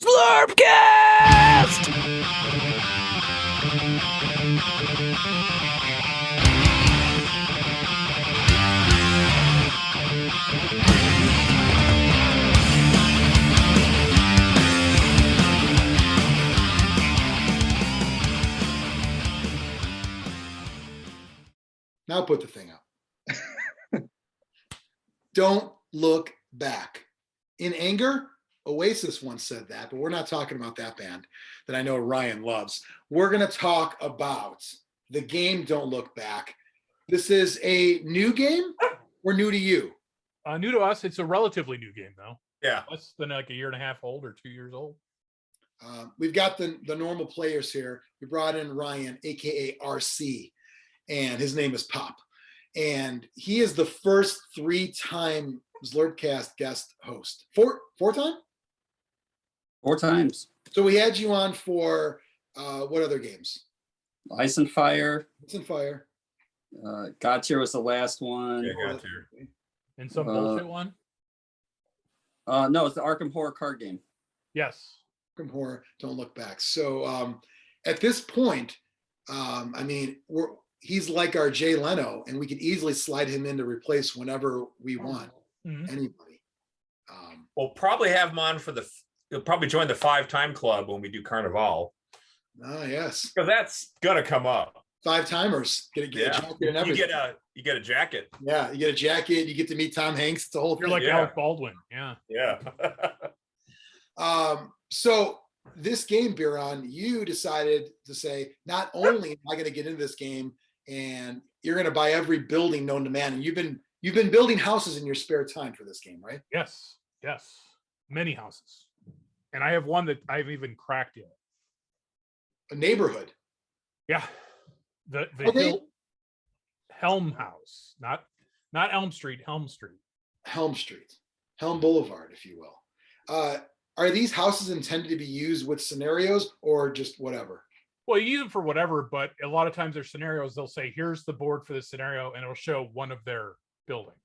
Zlurpcast! Now put the thing up. Don't look back. In anger, Oasis once said that, but we're not talking about that band that I know Ryan loves. We're going to talk about the game Don't Look Back. This is a new game or new to you? New to us. It's a relatively new game, though. Yeah. Less than like a year and a half old or 2 years old. We've got the normal players here. We brought in Ryan, a.k.a. RC, and his name is Pop. And he is the first 3-time Zlurpcast guest host. Four time? 4 times. So we had you on for what other games? Ice and Fire. Ice and Fire. Gotcha was the last one. Yeah, got here. And some bullshit one? No, it's the Arkham Horror card game. Yes. From Horror, Don't Look Back. So at this point, he's like our Jay Leno, and we could easily slide him in to replace whenever we want anybody. We'll probably have him on for he'll probably join the 5-time club when we do Carnival. Ah, yes. Because that's gonna come up. 5-timers. Get a jacket and everything. You get a jacket. Yeah, you get a jacket, you get to meet Tom Hanks. It's a whole You're thing. like Alec Baldwin. Yeah. Yeah. So this game, Biran, you decided to say, not only am I going to get into this game, and you're going to buy every building known to man, and you've been building houses in your spare time for this game, right? Yes. Yes. Many houses. And I have one that I haven't even cracked yet. A neighborhood. Yeah. The Okay. Helm House. Not Elm Street, Helm Street. Helm Street, Helm Boulevard, if you will. Are these houses intended to be used with scenarios or just whatever? Well, you use them for whatever, but a lot of times their scenarios, they'll say, here's the board for this scenario, and it'll show one of their buildings.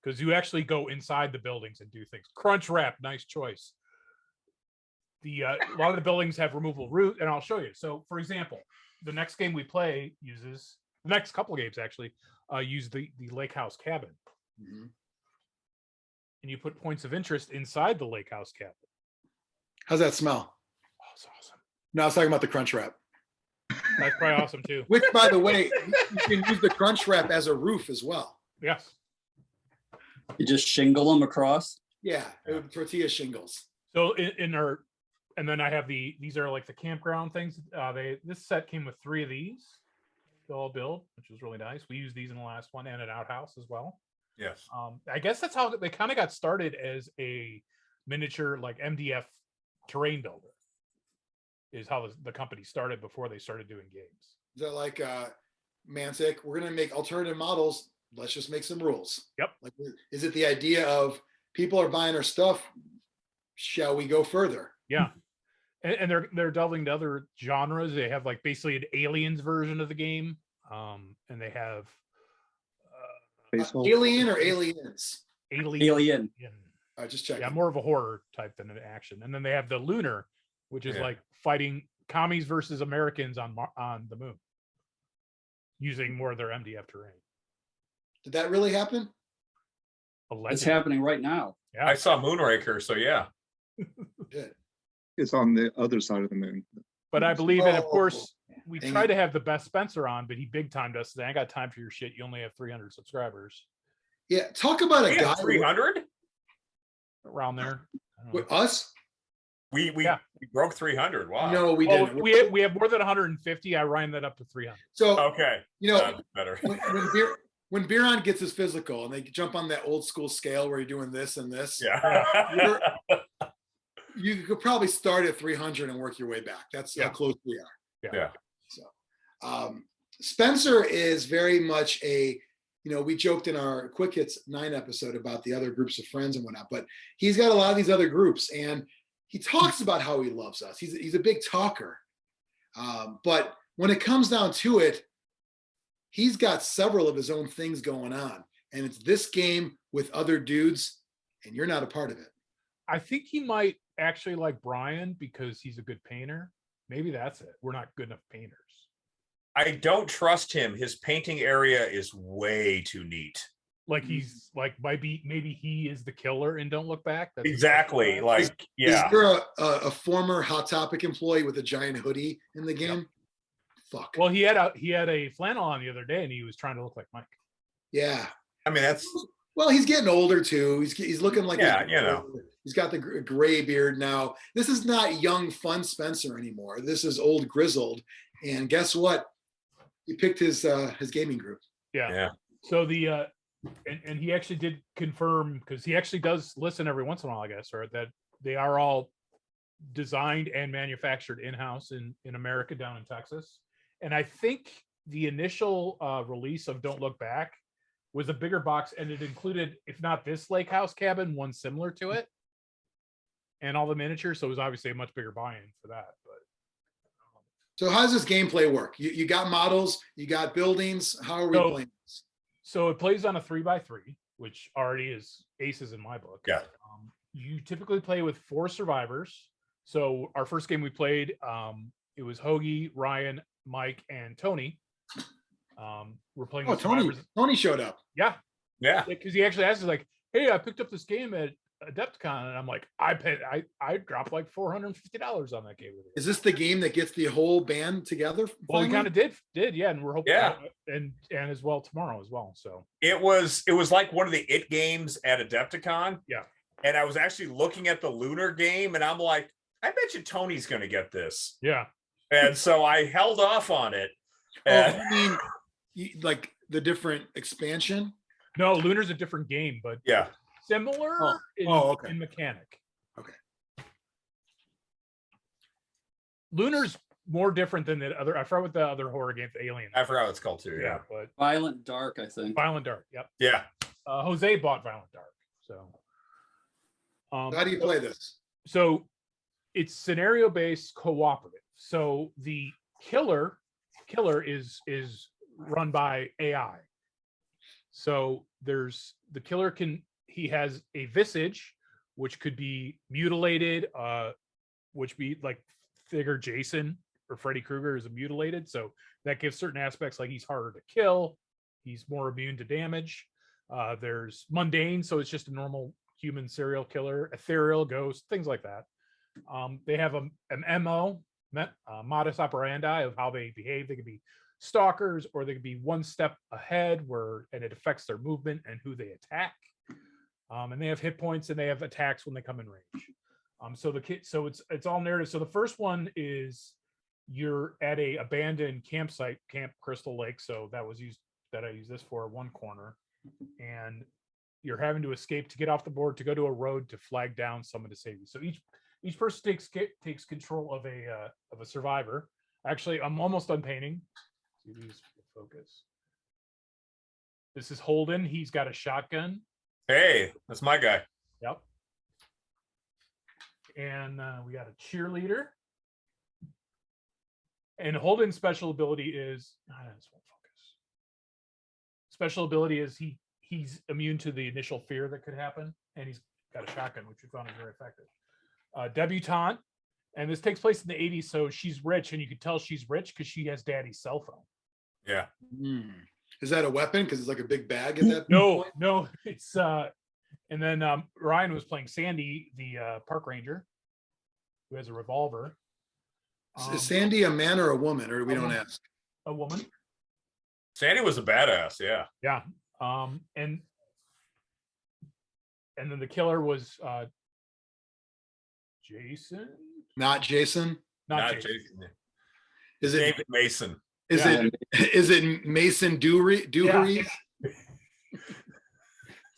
Because you actually go inside the buildings and do things. Crunch Wrap, nice choice. A lot of the buildings have removable roof, and I'll show you. So, for example, the next game we play uses, the next couple of games actually, use the Lake House Cabin. Mm-hmm. And you put points of interest inside the Lake House Cabin. How's that smell? Oh, it's awesome. No, I was talking about the Crunch Wrap. That's probably awesome too. Which, by the way, you can use the Crunch Wrap as a roof as well. Yes. You just shingle them across. Yeah, tortilla shingles. So and then I have these are like the campground things. This set came with 3 of these to all build, which was really nice. We used these in the last one, and an outhouse as well. Yes. I guess that's how they kind of got started, as a miniature like MDF terrain builder. Is how the company started before they started doing games. Is that like Mantic? We're gonna make alternative models. Let's just make some rules. Yep. Like, is it the idea of people are buying our stuff? Shall we go further? Yeah. And they're delving to other genres. They have like basically an Aliens version of the game, and they have Alien or Aliens? Alien. Just checking. Yeah, more of a horror type than an action. And then they have the Lunar, which is like fighting commies versus Americans on the moon, using more of their MDF terrain. Did that really happen? It's happening right now. Yeah. I saw Moonraker, so yeah. Good. It's on the other side of the moon. But I believe, and of course, we Dang tried it. to have the best Spencer on, but he big timed us. Today. I got time for your shit. You only have 300 subscribers Yeah, talk about a We guy got 300. around there. I don't know. with us. We broke 300. Wow. No, we Oh, didn't. we have more than 150. I ran that up to 300. So Okay. you know, That's better. when Biran gets his physical and they jump on that old school scale where you're doing this and this, Yeah. you could probably start at 300 and work your way back. That's how close we are. Yeah. So Spencer is very much we joked in our Quick Hits 9 episode about the other groups of friends and whatnot, but he's got a lot of these other groups, and he talks about how he loves us. He's a big talker. But when it comes down to it, he's got several of his own things going on, and it's this game with other dudes, and you're not a part of it. I think he might actually like Brian because he's a good painter. Maybe that's it. We're not good enough painters. I don't trust him. His painting area is way too neat. Like he's like maybe he is the killer and Don't Look Back. That's Exactly. Like, yeah. Is there a former Hot Topic employee with a giant hoodie in the game? Yep. Fuck. Well, he had a flannel on the other day, and he was trying to look like Mike. Yeah. I mean, that's. Well, he's getting older too. He's looking like he's got the gray beard now. This is not young, fun Spencer anymore. This is old, grizzled. And guess what? He picked his gaming group. Yeah. So the and he actually did confirm, because he actually does listen every once in a while, I guess, or that they are all designed and manufactured in-house in America, down in Texas. And I think the initial release of Don't Look Back was a bigger box, and it included, if not this lake house cabin, one similar to it, and all the miniatures. So it was obviously a much bigger buy-in for that. But so how does this gameplay work? You got models, you got buildings. How are we playing this? So it plays on a 3x3, which already is aces in my book. Yeah. You typically play with 4 survivors. So our first game we played, it was Hoagie, Ryan, Mike, and Tony. We're playing. Oh, Tony showed up. Yeah. Because he actually asked us, like, "Hey, I picked up this game at Adepticon," and I'm like, I dropped like $450 on that game with you. Is this the game that gets the whole band together? Well, we kind of did, yeah, and we're hoping, and as well tomorrow as well. So it was like one of the It games at Adepticon. Yeah. And I was actually looking at the Lunar game, and I'm like, I bet you Tony's going to get this. Yeah. And so I held off on it. Oh, you mean like the different expansion? No, Lunar's a different game, but yeah, similar okay. in mechanic. Okay. Lunar's more different than the other. I forgot what the other horror game, Alien. I forgot what it's called too. Yeah. But Violent Dark, I think. Violent Dark. Yep. Yeah. Jose bought Violent Dark. So how do you play this? So it's scenario based, cooperative. So the killer is run by AI. So there's the killer he has a visage, which could be mutilated, which be like figure Jason or Freddy Krueger is mutilated. So that gives certain aspects, like he's harder to kill, he's more immune to damage. There's mundane, so it's just a normal human serial killer, ethereal, ghost, things like that. They have an MO, modus operandi of how they behave. They could be stalkers, or they could be one step ahead, and it affects their movement and who they attack. And they have hit points, and they have attacks when they come in range. So it's all narrative. So the first one is you're at a abandoned campsite, Camp Crystal Lake. So I used this for one corner, and you're having to escape to get off the board to go to a road to flag down someone to save you. So each person takes control of a survivor. Actually, I'm almost done painting. See these focus. This is Holden. He's got a shotgun. Hey, that's my guy. Yep. And we got a cheerleader. And Holden's special ability is this won't focus. Special ability is he's immune to the initial fear that could happen, and he's got a shotgun, which we found is very effective. Debutante, and this takes place in the 80s, so she's rich, and you can tell she's rich because she has daddy's cell phone. Yeah. Is that a weapon? Because it's like a big bag at that point? No, No, it's and then Ryan was playing Sandy, the park ranger, who has a revolver. Is Sandy a man or a woman, or we don't ask? A woman. Sandy was a badass. Yeah. Yeah. And then the killer was Jason. Not Jason. Not Jason. Is it David Mason? Is it Mason Dewey? Yeah.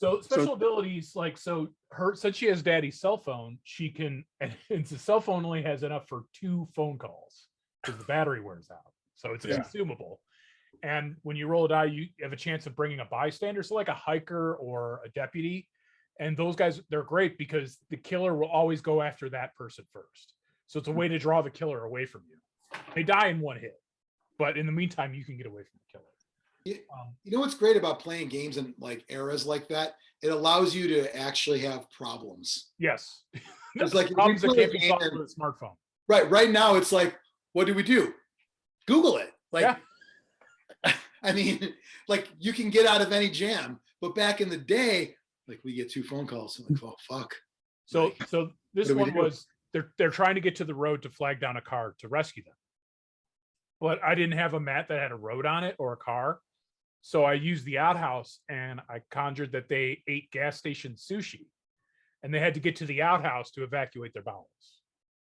So special abilities, like, since she has daddy's cell phone, she can, and the cell phone only has enough for 2 phone calls because the battery wears out. So it's consumable. And when you roll a die, you have a chance of bringing a bystander, so like a hiker or a deputy. And those guys, they're great because the killer will always go after that person first. So it's a way to draw the killer away from you. They die in one hit, but in the meantime, you can get away from the killer. You know what's great about playing games in like eras like that? It allows you to actually have problems. Yes. It's like, if we problems that play a can't be solved game- with a smartphone. right now it's like, what do we do? Google it. Like, Yeah. I mean, like, you can get out of any jam, but back in the day, like, we get 2 phone calls. I'm like, oh fuck. So this what do we one do? was they're trying to get to the road to flag down a car to rescue them. But I didn't have a mat that had a road on it or a car. So I used the outhouse and I conjured that they ate gas station sushi and they had to get to the outhouse to evacuate their bowels.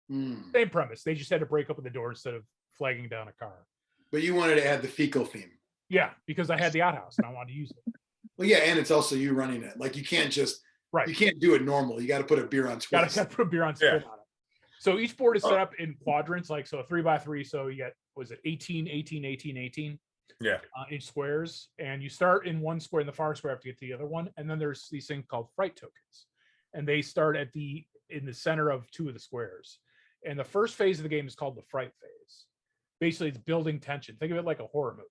Hmm. Same premise. They just had to break open the door instead of flagging down a car. But you wanted to add the fecal theme. Yeah, because I had the outhouse and I wanted to use it. Well, yeah, and it's also you running it. Like, you can't just, Right. you can't do it normal. You got to put a beer on Gotta, twist. gotta put beer on spin Yeah. on it. So each board is set up in quadrants, like so a 3x3. So you get, was it 18, 18, 18, 18 Yeah. inch squares. And you start in one square, in the far square, have to get to the other one. And then there's these things called fright tokens. And they start in the center of 2 of the squares. And the first phase of the game is called the fright phase. Basically, it's building tension. Think of it like a horror movie.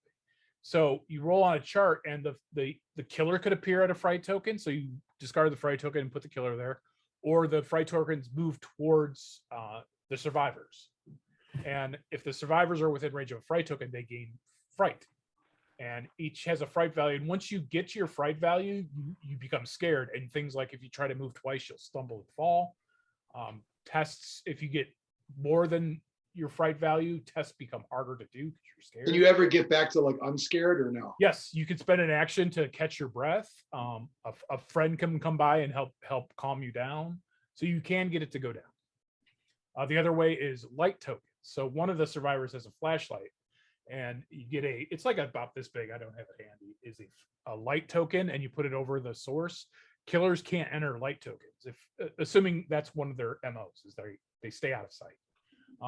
So you roll on a chart, and the killer could appear at a fright token. So you discard the fright token and put the killer there, or the fright tokens move towards the survivors. And if the survivors are within range of a fright token, they gain fright. And each has a fright value. And once you get to your fright value, you become scared. And things like if you try to move twice, you'll stumble and fall. Tests, if you get more than your fright value, tests become harder to do because you're scared. Can you ever get back to like unscared or no? Yes, you can spend an action to catch your breath. A friend can come by and help calm you down, so you can get it to go down. The other way is light tokens. So one of the survivors has a flashlight, and you get it's like about this big. I don't have it handy. Is a light token, and you put it over the source. Killers can't enter light tokens if assuming that's one of their MOs is they stay out of sight.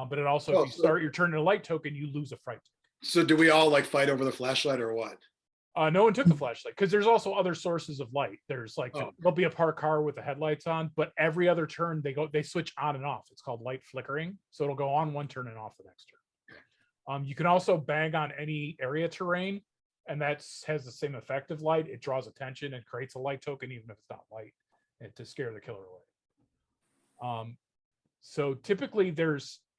But it also, if you start your turn in a light token, you lose a fright token. So do we all like fight over the flashlight or what? No one took the flashlight because there's also other sources of light. There's like Oh. there'll be a parked car with the headlights on, but every other turn they switch on and off. It's called light flickering. So it'll go on one turn and off the next turn. You can also bang on any area terrain, and that has the same effect of light. It draws attention and creates a light token, even if it's not light, to scare the killer away. So typically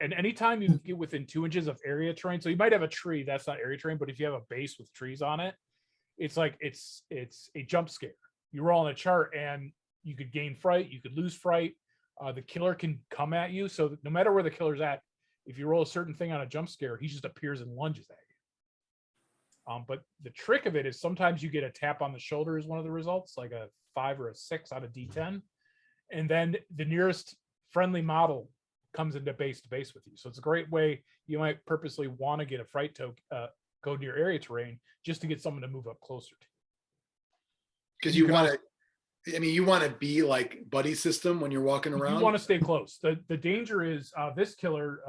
and anytime you get within 2 inches of area terrain, so you might have a tree that's not area terrain, but if you have a base with trees on it, it's like it's a jump scare. You roll on a chart and you could gain fright, you could lose fright. The killer can come at you. So no matter where the killer's at, if you roll a certain thing on a jump scare, he just appears and lunges at you. But the trick of it is sometimes you get a tap on the shoulder as one of the results, like a 5 or a 6 out of D10. And then the nearest friendly model comes into base to base with you. So it's a great way. You might purposely want to get a fright token, go to your area terrain just to get someone to move up closer to you. Because you want to, I mean, you want to be like buddy system when you're walking around. You want to stay close. The danger is this killer,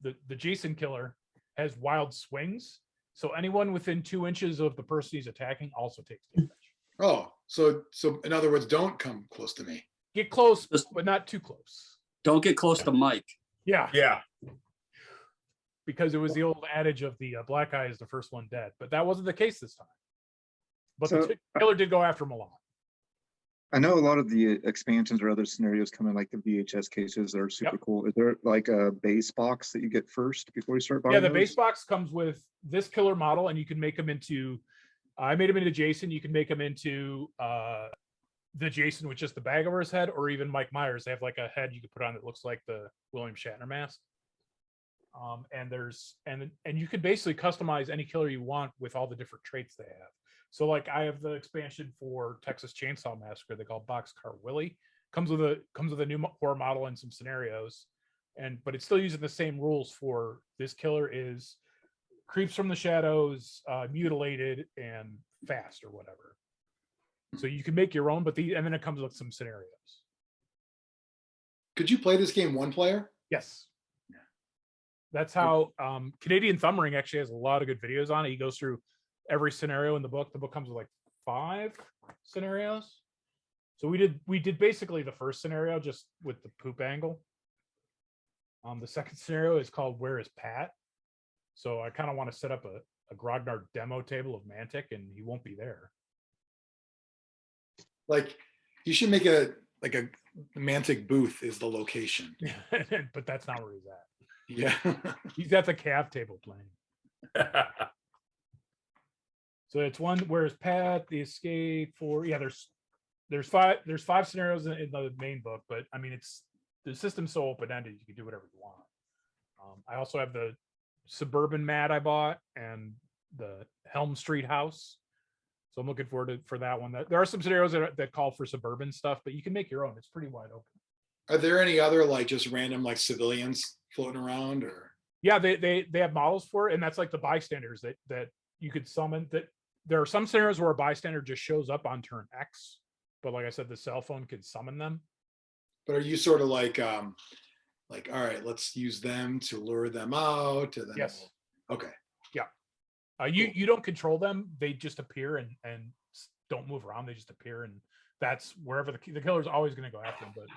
the Jason killer, has wild swings. So anyone within 2 inches of the person he's attacking also takes damage. Oh, so in other words, don't come close to me. Get close, but not too close. Don't get close to Mike. Yeah. Yeah. Because it was the old adage of the black guy is the first one dead, but that wasn't the case this time. But So, the killer did go after him a lot. I know a lot of the expansions or other scenarios come in like the VHS cases that are super cool. Is there like a base box that you get first before you start buying? Yeah, the those? base box comes with this killer model, and you can make them into. I made him into Jason. You can make him into the Jason with just the bag over his head, or even Mike Myers. They have like a head you can put on that looks like the William Shatner mask. And you can basically customize any killer you want with all the different traits they have. So like I have the expansion for Texas Chainsaw Massacre they call Boxcar Willie. Comes with a new horror model and some scenarios, but it's still using the same rules for this killer is creeps from the shadows, mutilated and fast or whatever. So you can make your own, and then it comes with some scenarios. Could you play this game one player? Yes. That's how Canadian Thumbring actually has a lot of good videos on it. He goes through every scenario in the book. The book comes with like 5 scenarios. So we did basically the first scenario just with the poop angle. The second scenario is called Where is Pat? So I kind of want to set up a Grognard demo table of Mantic, and he won't be there. Like, you should make a like a Mantic booth is the location. But that's not where he's at. Yeah. He's at the calf table playing. So it's one where's Pat, the escape for there's five scenarios in the main book, but I mean it's the system's so open-ended you can do whatever you want. I also have the Suburban Mat I bought and the Helm Street House. So I'm looking forward for that one. There are some scenarios that call for suburban stuff, but you can make your own. It's pretty wide open. Are there any other like just random like civilians floating around or? Yeah, they have models for it, and that's like the bystanders that you could summon. That there are some scenarios where a bystander just shows up on turn X, but like I said, the cell phone could summon them. But are you sort of like all right, let's use them to lure them out? And then Yes. Okay. You don't control them; they just appear and don't move around. They just appear, and that's wherever the killer's always going to go after them. But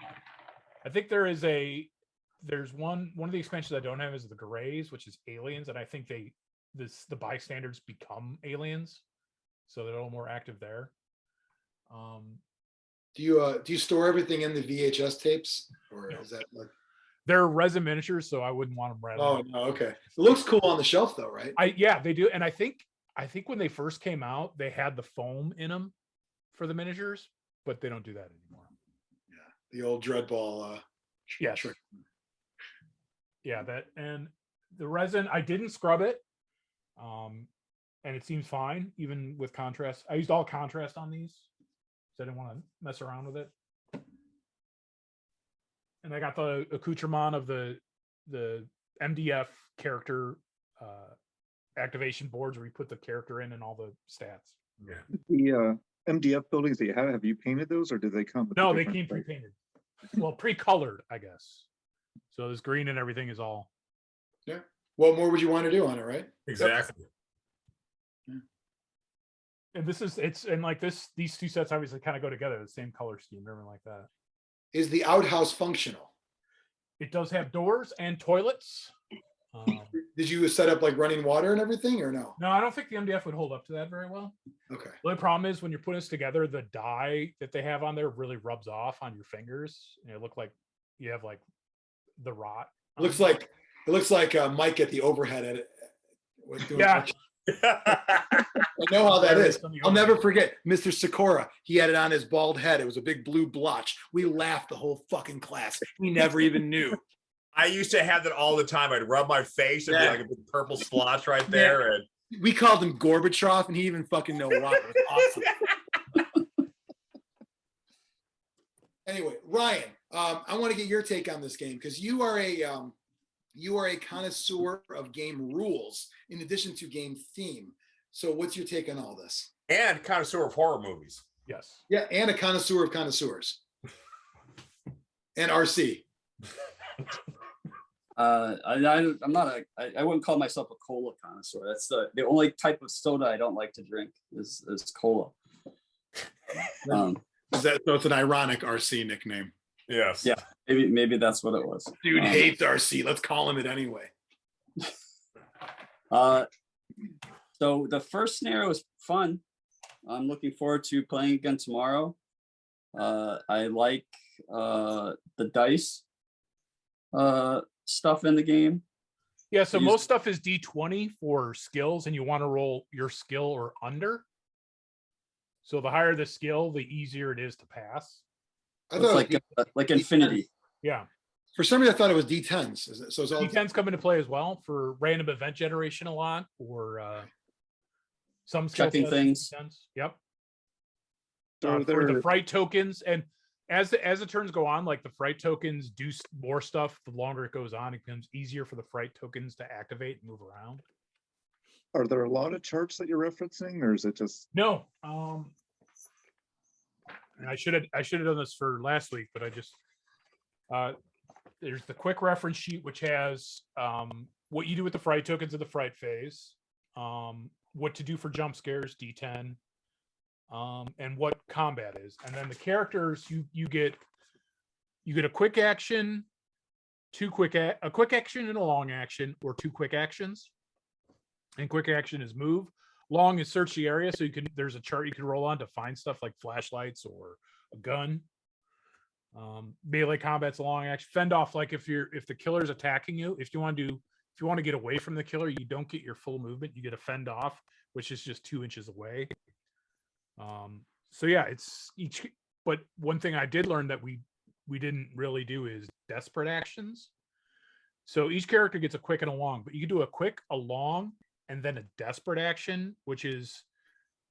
I think there's one of the expansions I don't have is the Greys, which is aliens, and I think the bystanders become aliens, so they're a little more active there. Do you store everything in the VHS tapes, or is that like? They're resin miniatures, so I wouldn't want them resin. Oh no, okay. It looks cool on the shelf though, right? Yeah, they do, and I think when they first came out, they had the foam in them for the miniatures, but they don't do that anymore. Yeah, the old Dreadball. Yes. trick. Yeah, that and the resin, I didn't scrub it, and it seems fine even with contrast. I used all contrast on these, so I didn't want to mess around with it. And I got the accoutrement of the MDF character activation boards where you put the character in and all the stats. Yeah. The MDF buildings that you have you painted those or did they come with No, a they different came spray? pre-painted. Well, pre-colored, I guess. So this green and everything is all. Yeah. What more would you want to do on it, right? Exactly. And these two sets obviously kind of go together, the same color scheme, everything like that. Is the outhouse functional? It does have doors and toilets. Did you set up like running water and everything, or no? No, I don't think the MDF would hold up to that very well. Okay. The only problem is when you're putting this together, the dye that they have on there really rubs off on your fingers. And it look like you have like the rot. It looks like Mike at the overhead at it. Yeah. I know how that is. I'll never forget Mr. Sikora. He had it on his bald head. It was a big blue blotch. We laughed the whole fucking class. We never even knew. I used to have that all the time. I'd rub my face and be like a big purple splotch right there. And We called him Gorbachev, and he even fucking know why. It was awesome. Anyway, Ryan, I want to get your take on this game because you are a connoisseur of game rules in addition to game theme. So what's your take on all this? and connoisseur of horror movies. Yes. Yeah, and a connoisseur of connoisseurs. And RC. I'm not I wouldn't call myself a cola connoisseur. That's the only type of soda I don't like to drink is cola. So it's an ironic RC nickname. Yes. Yeah. Maybe that's what it was. Dude hates RC. Let's call him it anyway. So the first scenario is fun. I'm looking forward to playing again tomorrow. I like the dice stuff in the game. Yeah, so most stuff is D20 for skills, and you want to roll your skill or under. So the higher the skill, the easier it is to pass. I It's thought like Infinity. Yeah. for some reason I thought it was D10s. So it's all D10s come into play as well for random event generation a lot, or some skill Checking sets, things. D10s. Yep. So For the they're fright tokens, and as the turns go on, like the fright tokens do more stuff. The longer it goes on, it becomes easier for the fright tokens to activate and move around. are there a lot of charts that you're referencing, or is it just No, and I should have done this for last week, but I just there's the quick reference sheet which has what you do with the fright tokens of the fright phase, what to do for jump scares, D10, and what combat is, and then the characters you get a quick action, a quick action and a long action, or two quick actions. And quick action is move. Long is search the area, so there's a chart you can roll on to find stuff like flashlights or a gun. Melee combat's a long action. Fend off, like if the killer's attacking you, if you want to get away from the killer, you don't get your full movement. You get a fend off, which is just 2 inches away. So yeah, it's each. But one thing I did learn that we didn't really do is desperate actions. So each character gets a quick and a long, but you can do a quick, a long, and then a desperate action, which is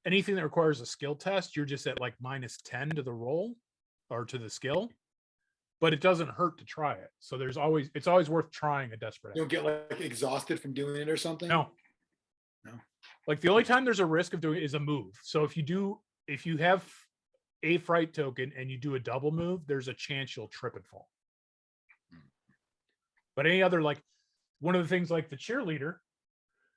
anything that requires a skill test. You're just at like -10 to the roll or to the skill, but it doesn't hurt to try it. So it's always worth trying a desperate You action. don't get like exhausted from doing it or something. No. Like the only time there's a risk of doing it is a move. So if you have a fright token and you do a double move, there's a chance you'll trip and fall. But any other, like one of the things like the cheerleader,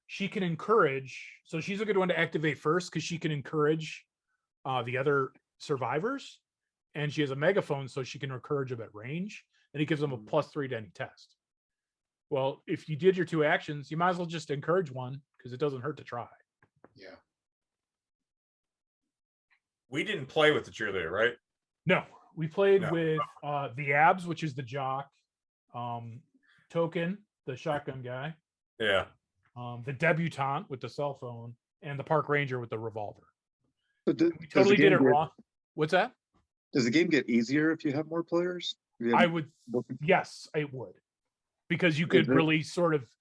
she can encourage. So she's a good one to activate first because she can encourage the other survivors, and she has a megaphone, so she can encourage them at range, and it gives them a +3 to any test. Well, if you did your 2 actions, you might as well just encourage one because it doesn't hurt to try. Yeah. We didn't play with the cheerleader, right? No, we played No. with the abs, which is the jock, Token, the shotgun guy, Yeah. the debutante with the cell phone, and the park ranger with the revolver. So We totally did it wrong. What's that? Does the game get easier if you have more players? If you have I would, more- yes, it would, because you could Is it- really sort of,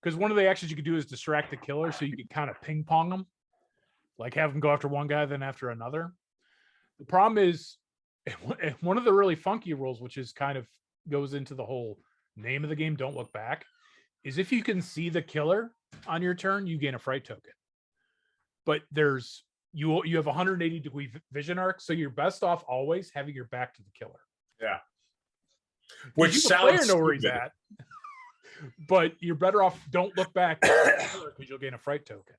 because one of the actions you could do is distract the killer, so you could kind of ping pong them, like have them go after one guy, then after another. The problem is, one of the really funky rules, which is kind of goes into the whole name of the game, Don't Look Back, is if you can see the killer on your turn, you gain a fright token. But you have 180-degree vision arc, so you're best off always having your back to the killer. Yeah. 'Cause Which you, the player, sounds know where he's stupid. at. But you're better off don't look back because you'll gain a fright token.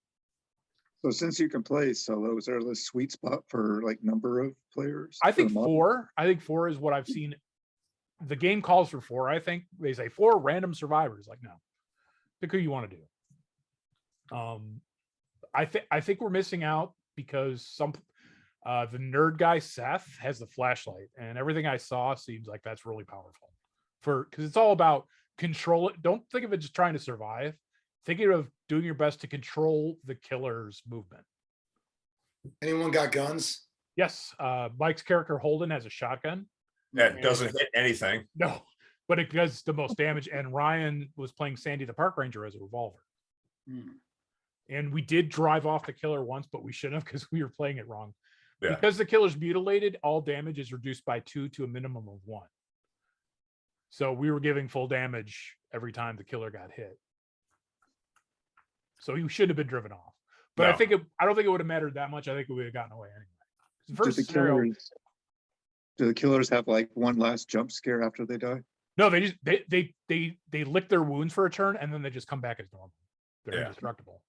So since you can play solo, is there a sweet spot for like number of players? I think for a mod? 4. I think 4 is what I've seen. The game calls for 4. I think they say 4 random survivors. Like, no, pick who you want to do. I think we're missing out because the nerd guy Seth has the flashlight, and everything I saw seems like that's really powerful because it's all about control it. Don't think of it just trying to survive. Think of doing your best to control the killer's movement. Anyone got guns? Yes, Mike's character Holden has a shotgun. That doesn't hit anything. No, but it does the most damage. And Ryan was playing Sandy the park ranger as a revolver. Hmm. And we did drive off the killer once, but we shouldn't have because we were playing it wrong. Yeah. Because the killer's mutilated, all damage is reduced by 2 to a minimum of 1. So we were giving full damage every time the killer got hit. So he should have been driven off. But No. I don't think it would have mattered that much. I think we would have gotten away anyway. The Do first the scenario, do the killers have like one last jump scare after they die? no, they lick their wounds for a turn and then they just come back as normal. They're Yeah. indestructible.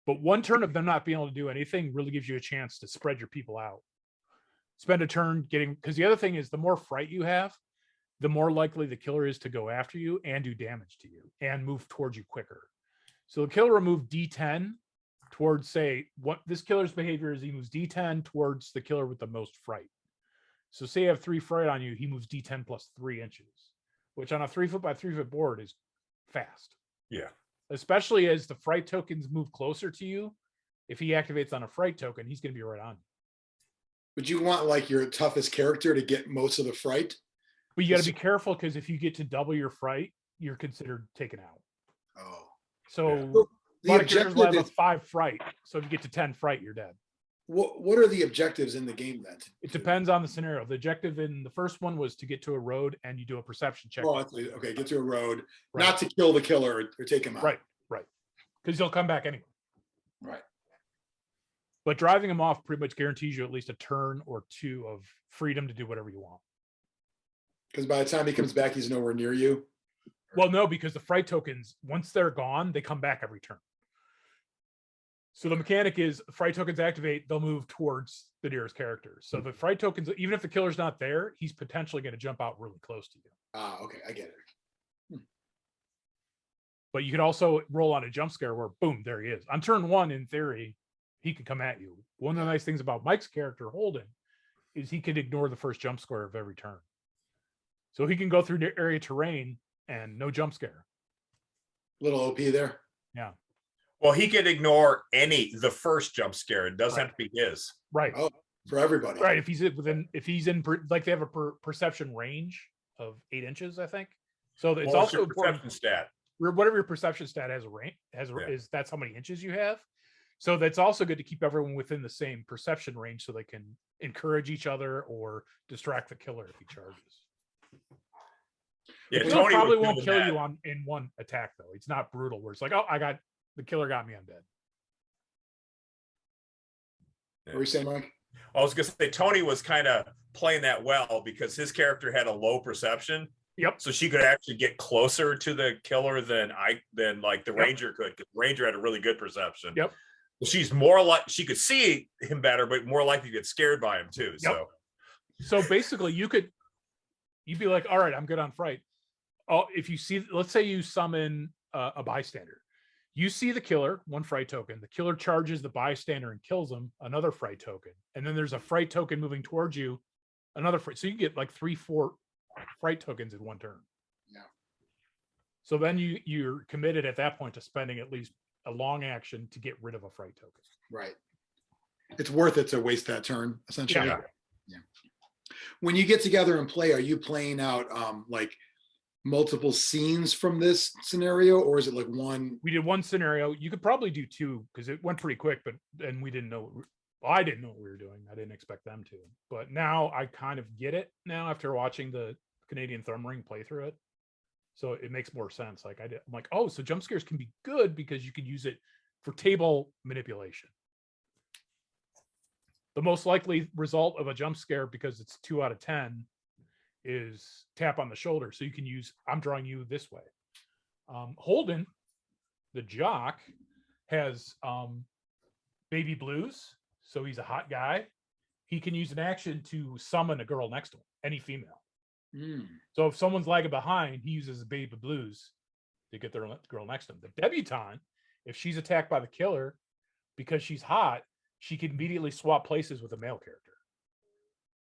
But one turn of them not being able to do anything really gives you a chance to spread your people out. Spend a turn because the other thing is the more fright you have, the more likely the killer is to go after you and do damage to you and move towards you quicker. So the killer will move D10 towards, say, what this killer's behavior is, he moves D10 towards the killer with the most fright. So say you have 3 fright on you, he moves D10 plus 3 inches, which on a 3-foot by 3-foot board is fast. Yeah. Especially as the fright tokens move closer to you. If he activates on a fright token, he's going to be right on you. Would you want like your toughest character to get most of the fright? But you got to be careful because if you get to double your fright, you're considered taken out. Oh, So Yeah. a the lot of characters will objective have a is 5 fright. So if you get to 10 fright, you're dead. what are the objectives in the game then? It depends on the scenario. The objective in the first one was to get to a road and you do a perception check. Oh, okay, get to a road, Right. not to kill the killer or take him out. Right. Because he'll come back anyway. Right. But driving him off pretty much guarantees you at least a turn or 2 of freedom to do whatever you want. Because by the time he comes back, he's nowhere near you. Well, no, because the fright tokens, once they're gone, they come back every turn. So the mechanic is fright tokens activate, they'll move towards the nearest character. So the fright tokens, even if the killer's not there, he's potentially going to jump out really close to you. Ah, okay, I get it. But you could also roll on a jump scare where boom, there he is. On turn 1, in theory, he could come at you. One of the nice things about Mike's character, Holden, is he can ignore the first jump scare of every turn. So he can go through the area terrain and no jump scare. Little OP there. Yeah. Well, he could ignore the first jump scare. It doesn't have to be his. Right. Oh, for everybody. Right. If he's in like they have a perception range of 8 inches, I think. So it's What was also your important. perception stat? Whatever your perception stat has a range is that's how many inches you have. So that's also good to keep everyone within the same perception range so they can encourage each other or distract the killer if he charges. Yeah, The killer Tony probably was won't doing kill that. you in one attack though. It's not brutal where it's like, oh, the killer got me, I'm dead. What were you saying, Mike? I was gonna say Tony was kind of playing that well because his character had a low perception. Yep. So she could actually get closer to the killer than like the Yep. Ranger could. 'Cause the Ranger had a really good perception. Yep. She's more like she could see him better, but more likely to get scared by him too. Yep. So basically you'd be like, all right, I'm good on fright. Oh, if you see, let's say you summon a bystander, you see the killer, 1 fright token, the killer charges the bystander and kills him, another fright token. And then there's a fright token moving towards you, another fright. So you get like 3-4 fright tokens in 1 turn. Yeah. So then you're committed at that point to spending at least a long action to get rid of a fright token. Right. It's worth it to waste that turn, essentially. Yeah. When you get together and play, are you playing out like multiple scenes from this scenario, or is it like one? We did 1 scenario. You could probably do 2 because it went pretty quick, and we didn't know. I didn't know what we were doing. I didn't expect them to. But now I kind of get it now after watching the Canadian Thumb Ring play through it. So it makes more sense. Like I'm like, oh, so jump scares can be good because you could use it for table manipulation. The most likely result of a jump scare, because it's 2 out of 10, is tap on the shoulder. So you can use, I'm drawing you this way. Holden, the jock, has baby blues. So he's a hot guy. He can use an action to summon a girl next to him, any female. So if someone's lagging behind, he uses a baby blues to get the girl next to him. The debutante, if she's attacked by the killer, because she's hot, she can immediately swap places with a male character.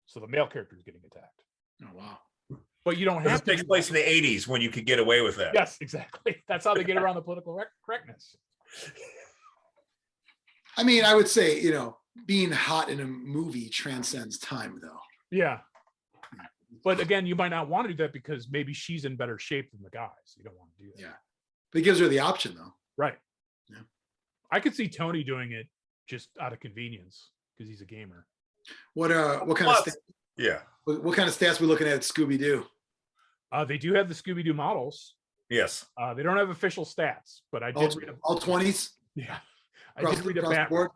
So the male character is getting attacked. Oh, wow. But you don't This have to. takes place in the 80s when you could get away with that. Yes, exactly. That's how they get around the political correctness. I mean, I would say, being hot in a movie transcends time, though. Yeah. But again, you might not want to do that because maybe she's in better shape than the guys. You don't want to do that. Yeah. But it gives her the option, though. Right. Yeah. I could see Tony doing it just out of convenience because he's a gamer. What kind of Yeah. what kind of stats we looking at Scooby-Doo? They do have the Scooby-Doo models. Yes. They don't have official stats, but I did read all 20s. Yeah, I did read a board.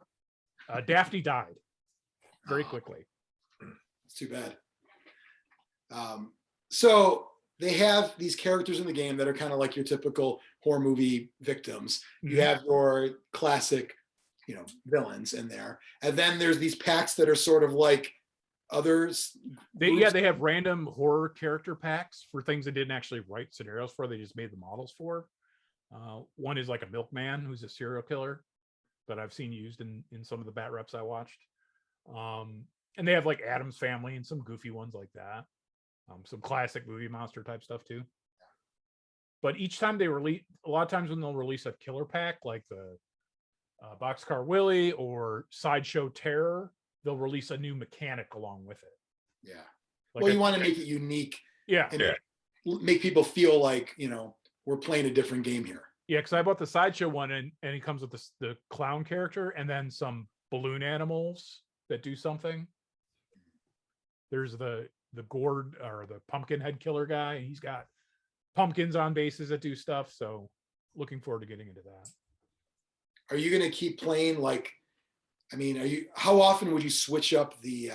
Daphne died very quickly. It's too bad. So they have these characters in the game that are kind of like your typical horror movie victims. You have your classic, villains in there, and then there's these packs that are sort of like others. They have random horror character packs for things they didn't actually write scenarios for. They just made the models for. One is like a milkman who's a serial killer that I've seen used in some of the bat reps I watched. And they have like Addams Family and some goofy ones like that. Some classic movie monster type stuff too. But each time they release, a lot of times when they'll release a killer pack, like the Boxcar Willie or Sideshow Terror, they'll release a new mechanic along with it. Yeah. Like Well, you want to make it unique. Yeah. And make people feel like, we're playing a different game here. Yeah, because I bought the Sideshow one and it comes with the clown character and then some balloon animals that do something. There's the gourd or the pumpkin head killer guy. He's got pumpkins on bases that do stuff. So looking forward to getting into that. Are you going to keep playing how often would you switch up the,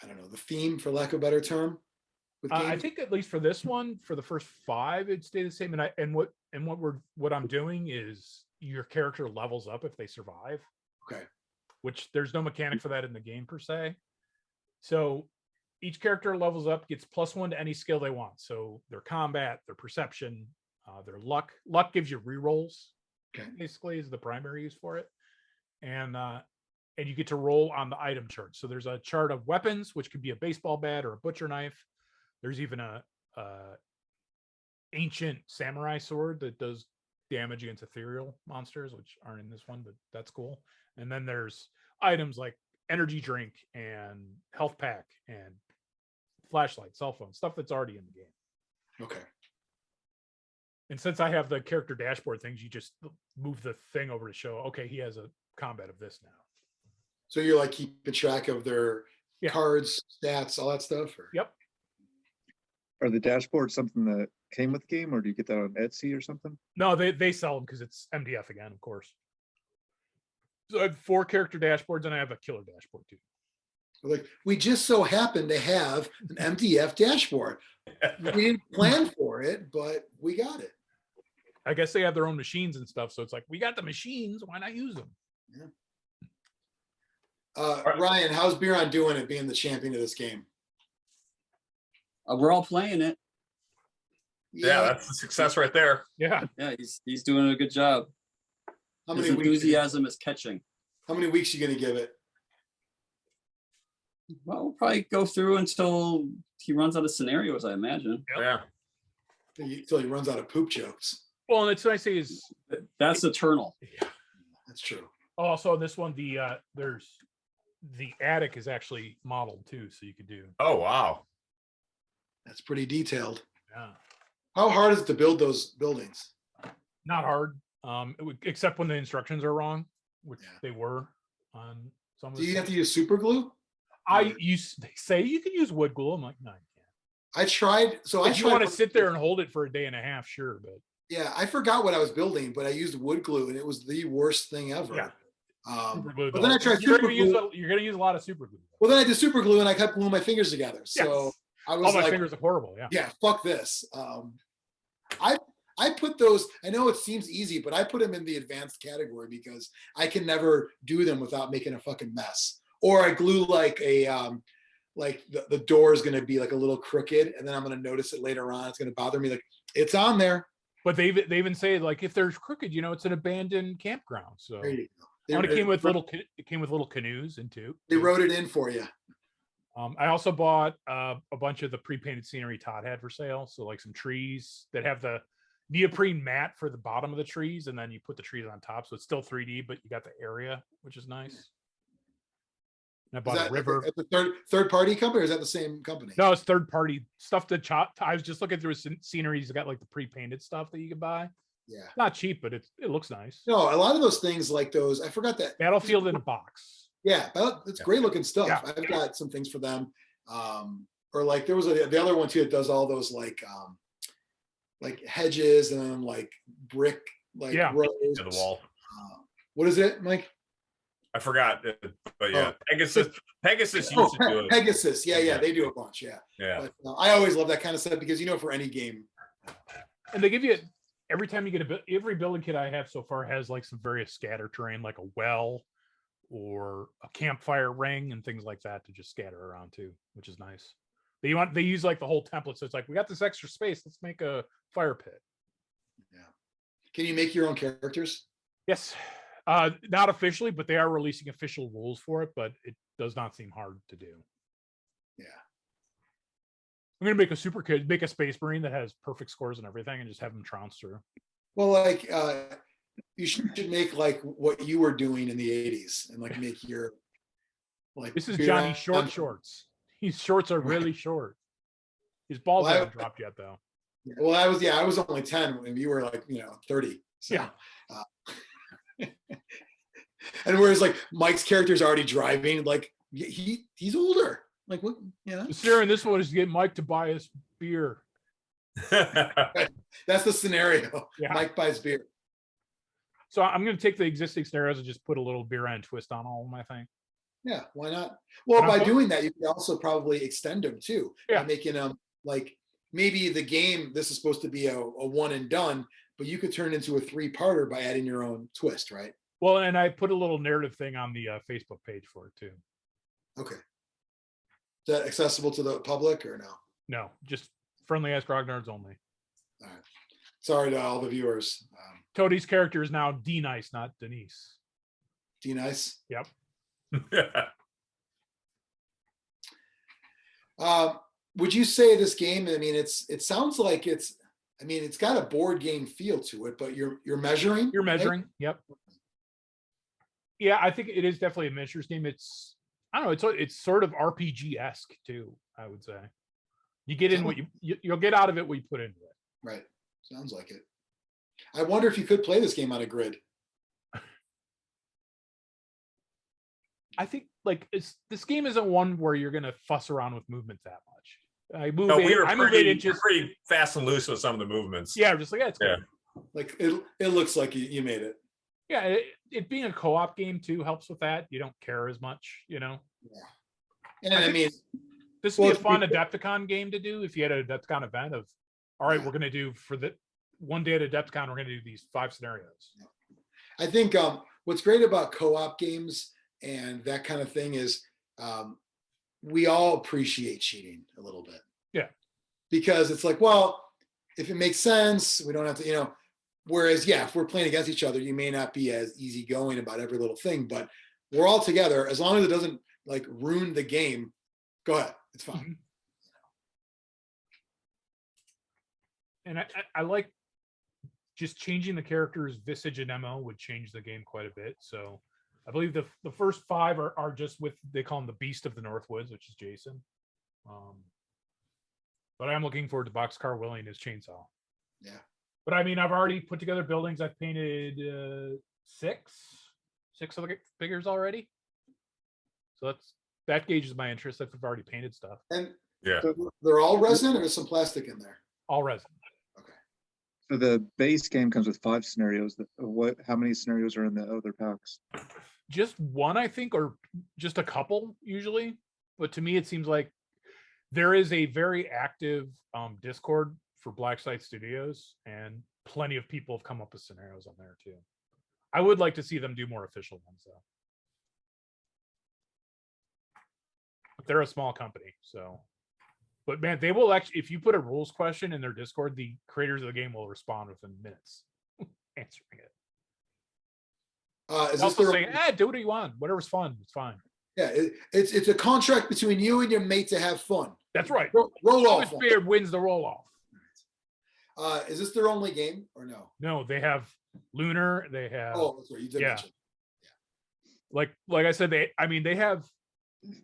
the theme, for lack of a better term? With I games? think at least for this one, for the first 5, it'd stay the same. And what I'm doing is your character levels up if they survive. Okay. Which there's no mechanic for that in the game per se. So each character levels up, gets +1 to any skill they want. So their combat, their perception, their luck. Luck gives you rerolls. Okay. Basically, is the primary use for it. And and you get to roll on the item chart. So there's a chart of weapons, which could be a baseball bat or a butcher knife. There's even a ancient samurai sword that does damage against ethereal monsters, which aren't in this one, but that's cool. And then there's items like energy drink and health pack and flashlight, cell phone, stuff that's already in the game. Okay. And since I have the character dashboard things, you just move the thing over to show, okay, he has a combat of this now. So you're like keeping track of their Yeah. cards, stats, all that stuff? Or? Yep. Are the dashboards something that came with the game, or do you get that on Etsy or something? No, they sell them because it's MDF again, of course. So I have 4 character dashboards and I have a killer dashboard too. Like, we just so happen to have an MDF dashboard. We didn't plan for it, but we got it. I guess they have their own machines and stuff. So it's like, we got the machines, why not use them? Ryan, how's Biran doing at being the champion of this game? We're all playing it. Yeah, that's a success right there. Yeah. Yeah, he's doing a good job. How His many weeks? enthusiasm is catching. How many weeks are you going to give it? Well, we'll probably go through until he runs out of scenarios, I imagine. Yeah. Until he runs out of poop jokes. Well, and it's nice is That's eternal. That's true. also this one, there's the attic is actually modeled too. So you could do, Oh, wow. That's pretty detailed. yeah, How hard is it to build those buildings? not hard. Except when the instructions are wrong, which Yeah. they were on some of Do the you have stuff. to use super glue? They say you can use wood glue. I'm like, no, you can't. I tried. So I If you tried. want to sit there and hold it for a day and a half, sure, but Yeah, I forgot what I was building, but I used wood glue, and it was the worst thing ever. Yeah. super glue. But then I though. tried You're super gonna use glue. you're gonna use a lot of super glue. Well, then I did super glue, and I kept gluing my fingers together. So Yes. I Oh, was my like, fingers are horrible. Yeah. yeah, fuck this. I put those, I know it seems easy, but I put them in the advanced category because I can never do them without making a fucking mess. Or I glue like like the door is going to be like a little crooked, and then I'm going to notice it later on. It's going to bother me. Like, it's on there. But they even say like if there's crooked, it's an abandoned campground. So There you go. and it They, came with little canoes and two. they wrote it in for you. I also bought a bunch of the pre-painted scenery Todd had for sale. So like some trees that have the neoprene mat for the bottom of the trees, and then you put the trees on top, so it's still 3D, but you got the area, which is nice. And I Is bought that a river. at the third party company, or is that the same company? No, it's third party stuff to chop. I was just looking through his scenery. He's got like the pre-painted stuff that you can buy. Yeah. Not cheap, but it looks nice. No, a lot of those things like those, I forgot that. Battlefield in a box. Yeah, but it's great looking stuff. Yeah. I've got some things for them. Or like there was the other one too that does all those like hedges and like brick like Yeah. rows. To the wall. What is it, Mike? I forgot, but yeah, Pegasus used Oh, to do it. Pegasus. Yeah, they do a bunch. Yeah, Yeah. but I always love that kind of stuff because for any game. And they give you every time you get every building kit I have so far has like some various scatter terrain, like a well or a campfire ring and things like that to just scatter around too, which is nice. They use like the whole template, so it's like we got this extra space, let's make a fire pit. Yeah. Can you make your own characters? Yes, not officially, but they are releasing official rules for it. But it does not seem hard to do. Yeah. I'm gonna make a super kid, make a space marine that has perfect scores and everything, and just have them trounce through. Well, like you should make like what you were doing in the 80s and like make your like. This is Biran- Johnny shorts. His shorts are really short. His balls Well, haven't dropped yet though. Well, I was only 10 when you were like 30. So, Yeah. And whereas like Mike's character is already driving, like he's older. Like what? Sarah, and this one is to get Mike to buy us beer. That's the scenario. Yeah. Mike buys beer. So I'm going to take the existing scenarios and just put a little Biran twist on all of my thing. Yeah, why not? Well, And I'm by fo- doing that, you can also probably extend them too. Yeah. By making them like maybe the game, this is supposed to be a one and done, but you could turn it into a 3-parter by adding your own twist, right? Well, and I put a little narrative thing on the Facebook page for it too. Okay. Is that accessible to the public or no? No, just friendly ass grognards only. All right. Sorry to all the viewers. Cody's character is now D Nice, not Denise. D nice. Yep. Would you say this game? I mean, it sounds like it's. I mean, it's got a board game feel to it, but you're measuring. You're right? measuring. Yep. Yeah, I think it is definitely a measures game. I don't know. It's sort of RPG-esque too. I would say. You get in what you'll get out of it what you put into it. Right. Sounds like it. I wonder if you could play this game on a grid. I think like this game isn't one where you're gonna fuss around with movement that much. I move No, we were I move pretty, inches. pretty fast and loose with some of the movements. Yeah, I'm just like, yeah, it's good. Yeah. Like it looks like you made it. Yeah, it being a co-op game too helps with that. You don't care as much, Yeah. And I mean, this would be a it's fun Adepticon game to do if you had a Adepticon event of, all right, Yeah. we're gonna do for the one day at Adepticon, we're gonna do these 5 scenarios. I think what's great about co-op games and that kind of thing is we all appreciate cheating a little bit. Yeah. Because it's like, well, if it makes sense, we don't have to, whereas, yeah, if we're playing against each other, you may not be as easygoing about every little thing, but we're all together. As long as it doesn't like ruin the game, go ahead. It's fine. Mhm. And I like just changing the characters' visage and MO would change the game quite a bit. So I believe the first 5 are just with, they call him the Beast of the Northwoods, which is Jason. But I'm looking forward to Boxcar Willie and his chainsaw. Yeah. But I mean, I've already put together buildings. I've painted 6 of the figures already. So that gauges my interest if I've already painted stuff. And Yeah. they're all resin or there's some plastic in there? All resin. So the base game comes with 5 scenarios. How many scenarios are in the other packs? Just one, I think, or just a couple usually. But to me, it seems like there is a very active Discord for Black Site Studios, and plenty of people have come up with scenarios on there too. I would like to see them do more official ones though. But they're a small company, so. But man, they will actually, if you put a rules question in their Discord, the creators of the game will respond within minutes answering it. Is this Also their, saying, do what you want, whatever's fun, it's fine. yeah, it's a contract between you and your mate to have fun. That's right. Roll off. Lowest bid wins the roll off. Is this their only game or no? No, they have Lunar. They have Oh, that's right. You did yeah. mention. like I said, they have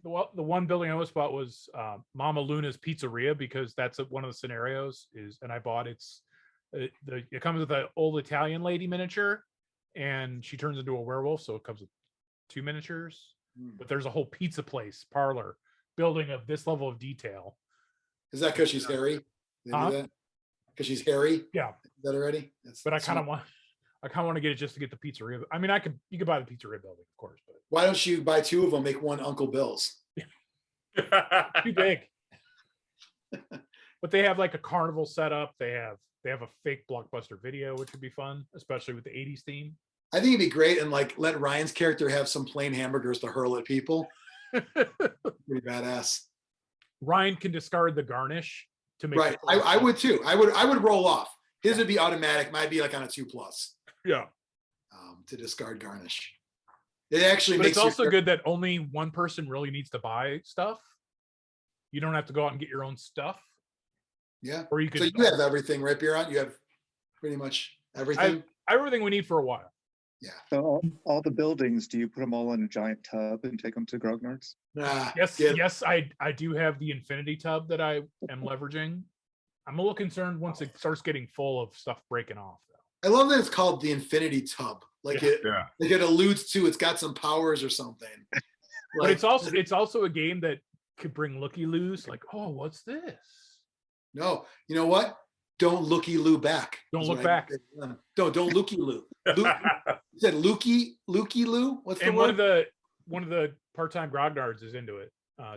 the one building I always bought was Mama Luna's Pizzeria, because that's one of the scenarios and I bought it comes with an old Italian lady miniature and she turns into a werewolf, so it comes with 2 miniatures. But there's a whole pizza place parlor building of this level of detail. Is that because she's hairy? They do Huh? that? Because she's hairy? Yeah. Is that already? But I kind of want to get it just to get the pizzeria. I mean, you could buy the pizzeria building, of course, but Why don't you buy 2 of them, make one Uncle Bill's? too big. But they have like a carnival setup. They have a fake Blockbuster Video, which would be fun, especially with the 80s theme. I think it'd be great, and like let Ryan's character have some plain hamburgers to hurl at people. Pretty badass. Ryan can discard the garnish to make Right. it I would too. I would roll off. His would be automatic. Might be like on a 2+. Yeah. To discard garnish. It actually But makes it's also your, good that only one person really needs to buy stuff. You don't have to go out and get your own stuff. Yeah. Or you could So you have everything, right, Biran? You have pretty much everything. everything we need for a while. Yeah. So all the buildings, do you put them all in a giant tub and take them to Grognard's? Nah, Yes, I do have the infinity tub that I am leveraging. I'm a little concerned once it starts getting full of stuff breaking off though. I love that it's called the infinity tub. Like Yeah. it alludes to it's got some powers or something. But it's also a game that could bring looky-loos, like, oh, what's this? No, you know what? Don't looky-loo back. Don't is look what I- back. Don't looky-loo. You said looky-loo? What's the And word? one of the part-time grognards is into it.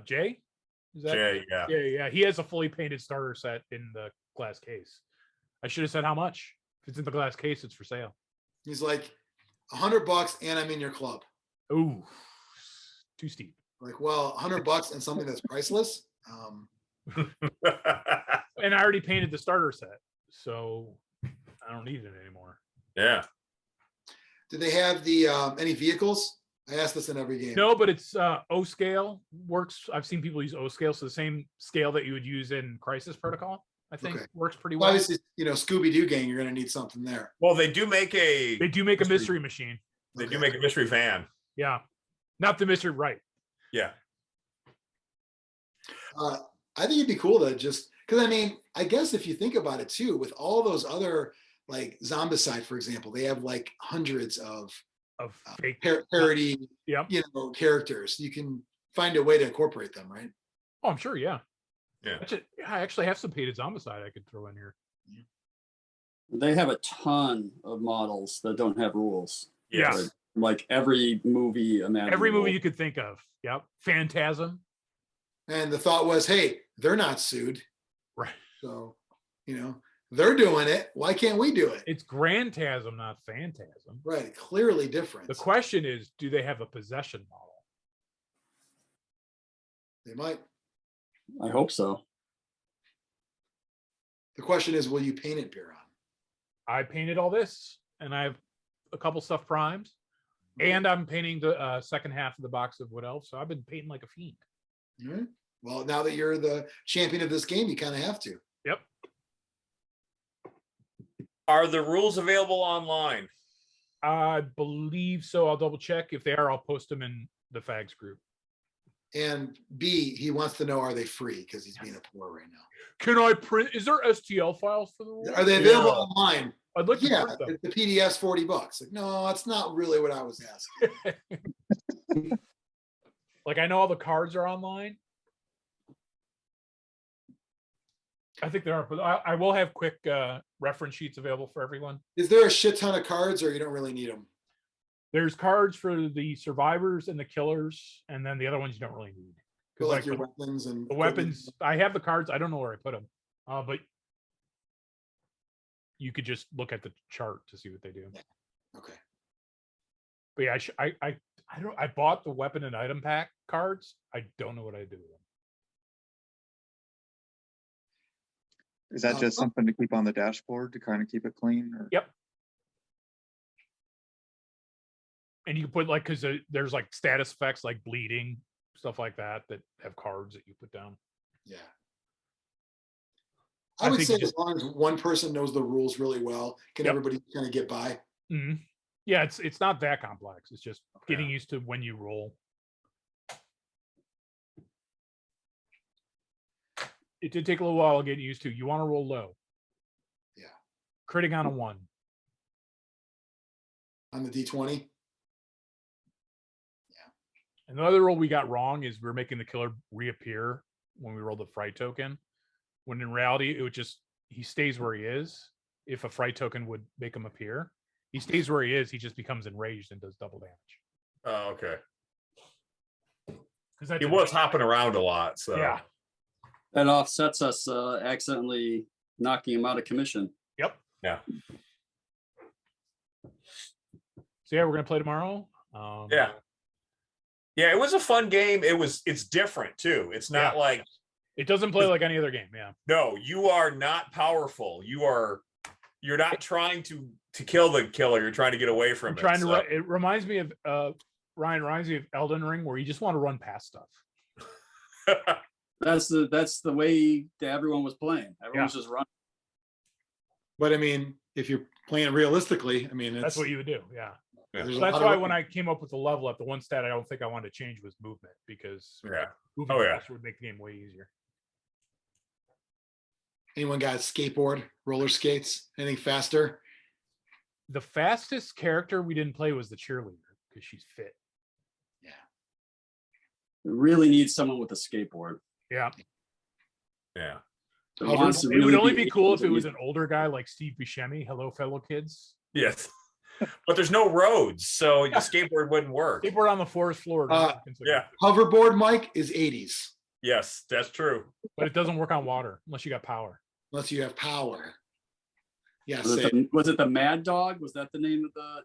Jay? Is that Jay, yeah. Yeah. He has a fully painted starter set in the glass case. I should have said how much. If it's in the glass case, it's for sale. He's like $100 and I'm in your club. Ooh, too steep. Like, well, $100 and something that's priceless. And I already painted the starter set, so I don't need it anymore. Yeah. Do they have the any vehicles? I ask this in every game. No, but it's O scale works. I've seen people use O scale, so the same scale that you would use in Crisis Protocol, I think, Okay. works pretty Well, well. obviously, Scooby-Doo gang, you're going to need something there. Well, they do make a mystery machine. They do make a mystery van. Yeah, not the mystery, right? Yeah. I think it'd be cool to just, because I mean, I guess if you think about it too, with all those other, like Zombicide, for example, they have like hundreds of fake parody, Yep. characters. You can find a way to incorporate them, right? Oh, I'm sure. Yeah. Yeah. I actually have some painted Zombicide I could throw in here. They have a ton of models that don't have rules. Yeah. Like every movie imaginable. Every movie you could think of. Yep. Phantasm. And the thought was, hey, they're not sued. Right. So, they're doing it. Why can't we do it? It's Grantasm, not Phantasm. Right. Clearly different. The question is, do they have a possession model? They might. I hope so. The question is, will you paint it, Biran? I painted all this, and I have a couple stuff primed, and I'm painting the second half of the box of Wood Elf, so I've been painting like a fiend. All right. Well, now that you're the champion of this game, you kind of have to. Yep. Are the rules available online? I believe so. I'll double check. If they are, I'll post them in the Fags group. And B, he wants to know, are they free? Because he's being a poor right now. Can I print? Is there STL files for the rules? Are they available online? I'd like to Yeah, print them. the PDF's $40. Like, no, that's not really what I was asking. Like, I know all the cards are online. I think there are, but I will have quick reference sheets available for everyone. Is there a shit ton of cards, or you don't really need them? There's cards for the survivors and the killers, and then the other ones you don't really need. For like your the, weapons and the weapons, I have the cards. I don't know where I put them, but you could just look at the chart to see what they do. Okay. But yeah, I don't. I bought the weapon and item pack cards. I don't know what I do with them. Is that just something to keep on the dashboard to kind of keep it clean? Or? Yep. And you can put like, because there's like status effects like bleeding, stuff like that have cards that you put down. Yeah. I I would think say you as long as one person knows the rules really well, can Yep. everybody kind of get by? Mhm. Yeah, it's not that complex. It's just getting used to when you roll. It did take a little while getting used to. You want to roll low. Yeah. Critting on a 1. On the D20? And the other roll we got wrong is we're making the killer reappear when we roll the fright token. When in reality, it would just, he stays where he is. If a fright token would make him appear, he stays where he is. He just becomes enraged and does double damage. Oh, okay. Because He was hopping around a lot, so Yeah. That offsets us accidentally knocking him out of commission. Yep. Yeah. So yeah, we're gonna play tomorrow. Yeah. Yeah, it was a fun game. It's different too. It's not like, It doesn't play like any other game. Yeah. no, you are not powerful. You're not trying to kill the killer. You're trying to get away from I'm it. trying so. to. It reminds me of Ryan. Reminds me of Elden Ring, where you just want to run past stuff. That's the way that everyone was playing. Everyone's just running. But I mean, if you're playing realistically, I mean, That's what you would do. Yeah. Yeah. there's So a that's lot why of- when I came up with the level up, the one stat I don't think I wanted to change was movement, because Yeah. moving Oh, yeah. faster would make the game way easier. Anyone got a skateboard, roller skates, anything faster? The fastest character we didn't play was the cheerleader because she's fit. It really needs someone with a skateboard. Yeah. Yeah. That Hover- wants to It would really only be cool able if to it was use- an older guy like Steve Buscemi. Hello, fellow kids. Yes. But there's no roads, so the skateboard wouldn't work. Skateboard on the forest floor. Yeah. Hoverboard, Mike, is 80s, Yes, that's true. But it doesn't work on water unless you got power. unless you have power. Yeah, Was say it, was it the Mad Dog? Was that the name of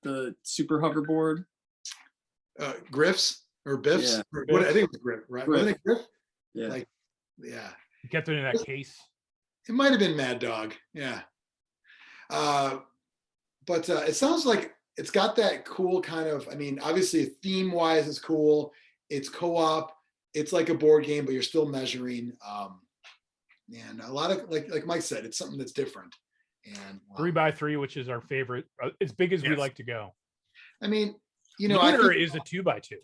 the super hoverboard? Griffs or Biffs? Yeah. Or what, I think it was Griff, right? Wasn't it Griff? Yeah. Like, yeah. You kept it in that case. It might have been Mad Dog. Yeah. But it sounds like it's got that cool kind of, I mean, obviously theme wise it's cool. It's co-op. It's like a board game, but you're still measuring. And a lot of, like Mike said, it's something that's different. And 3x3, which is our favorite, as big as we Yes. like to go. I mean, you know, Lunar I think, is a 2x2.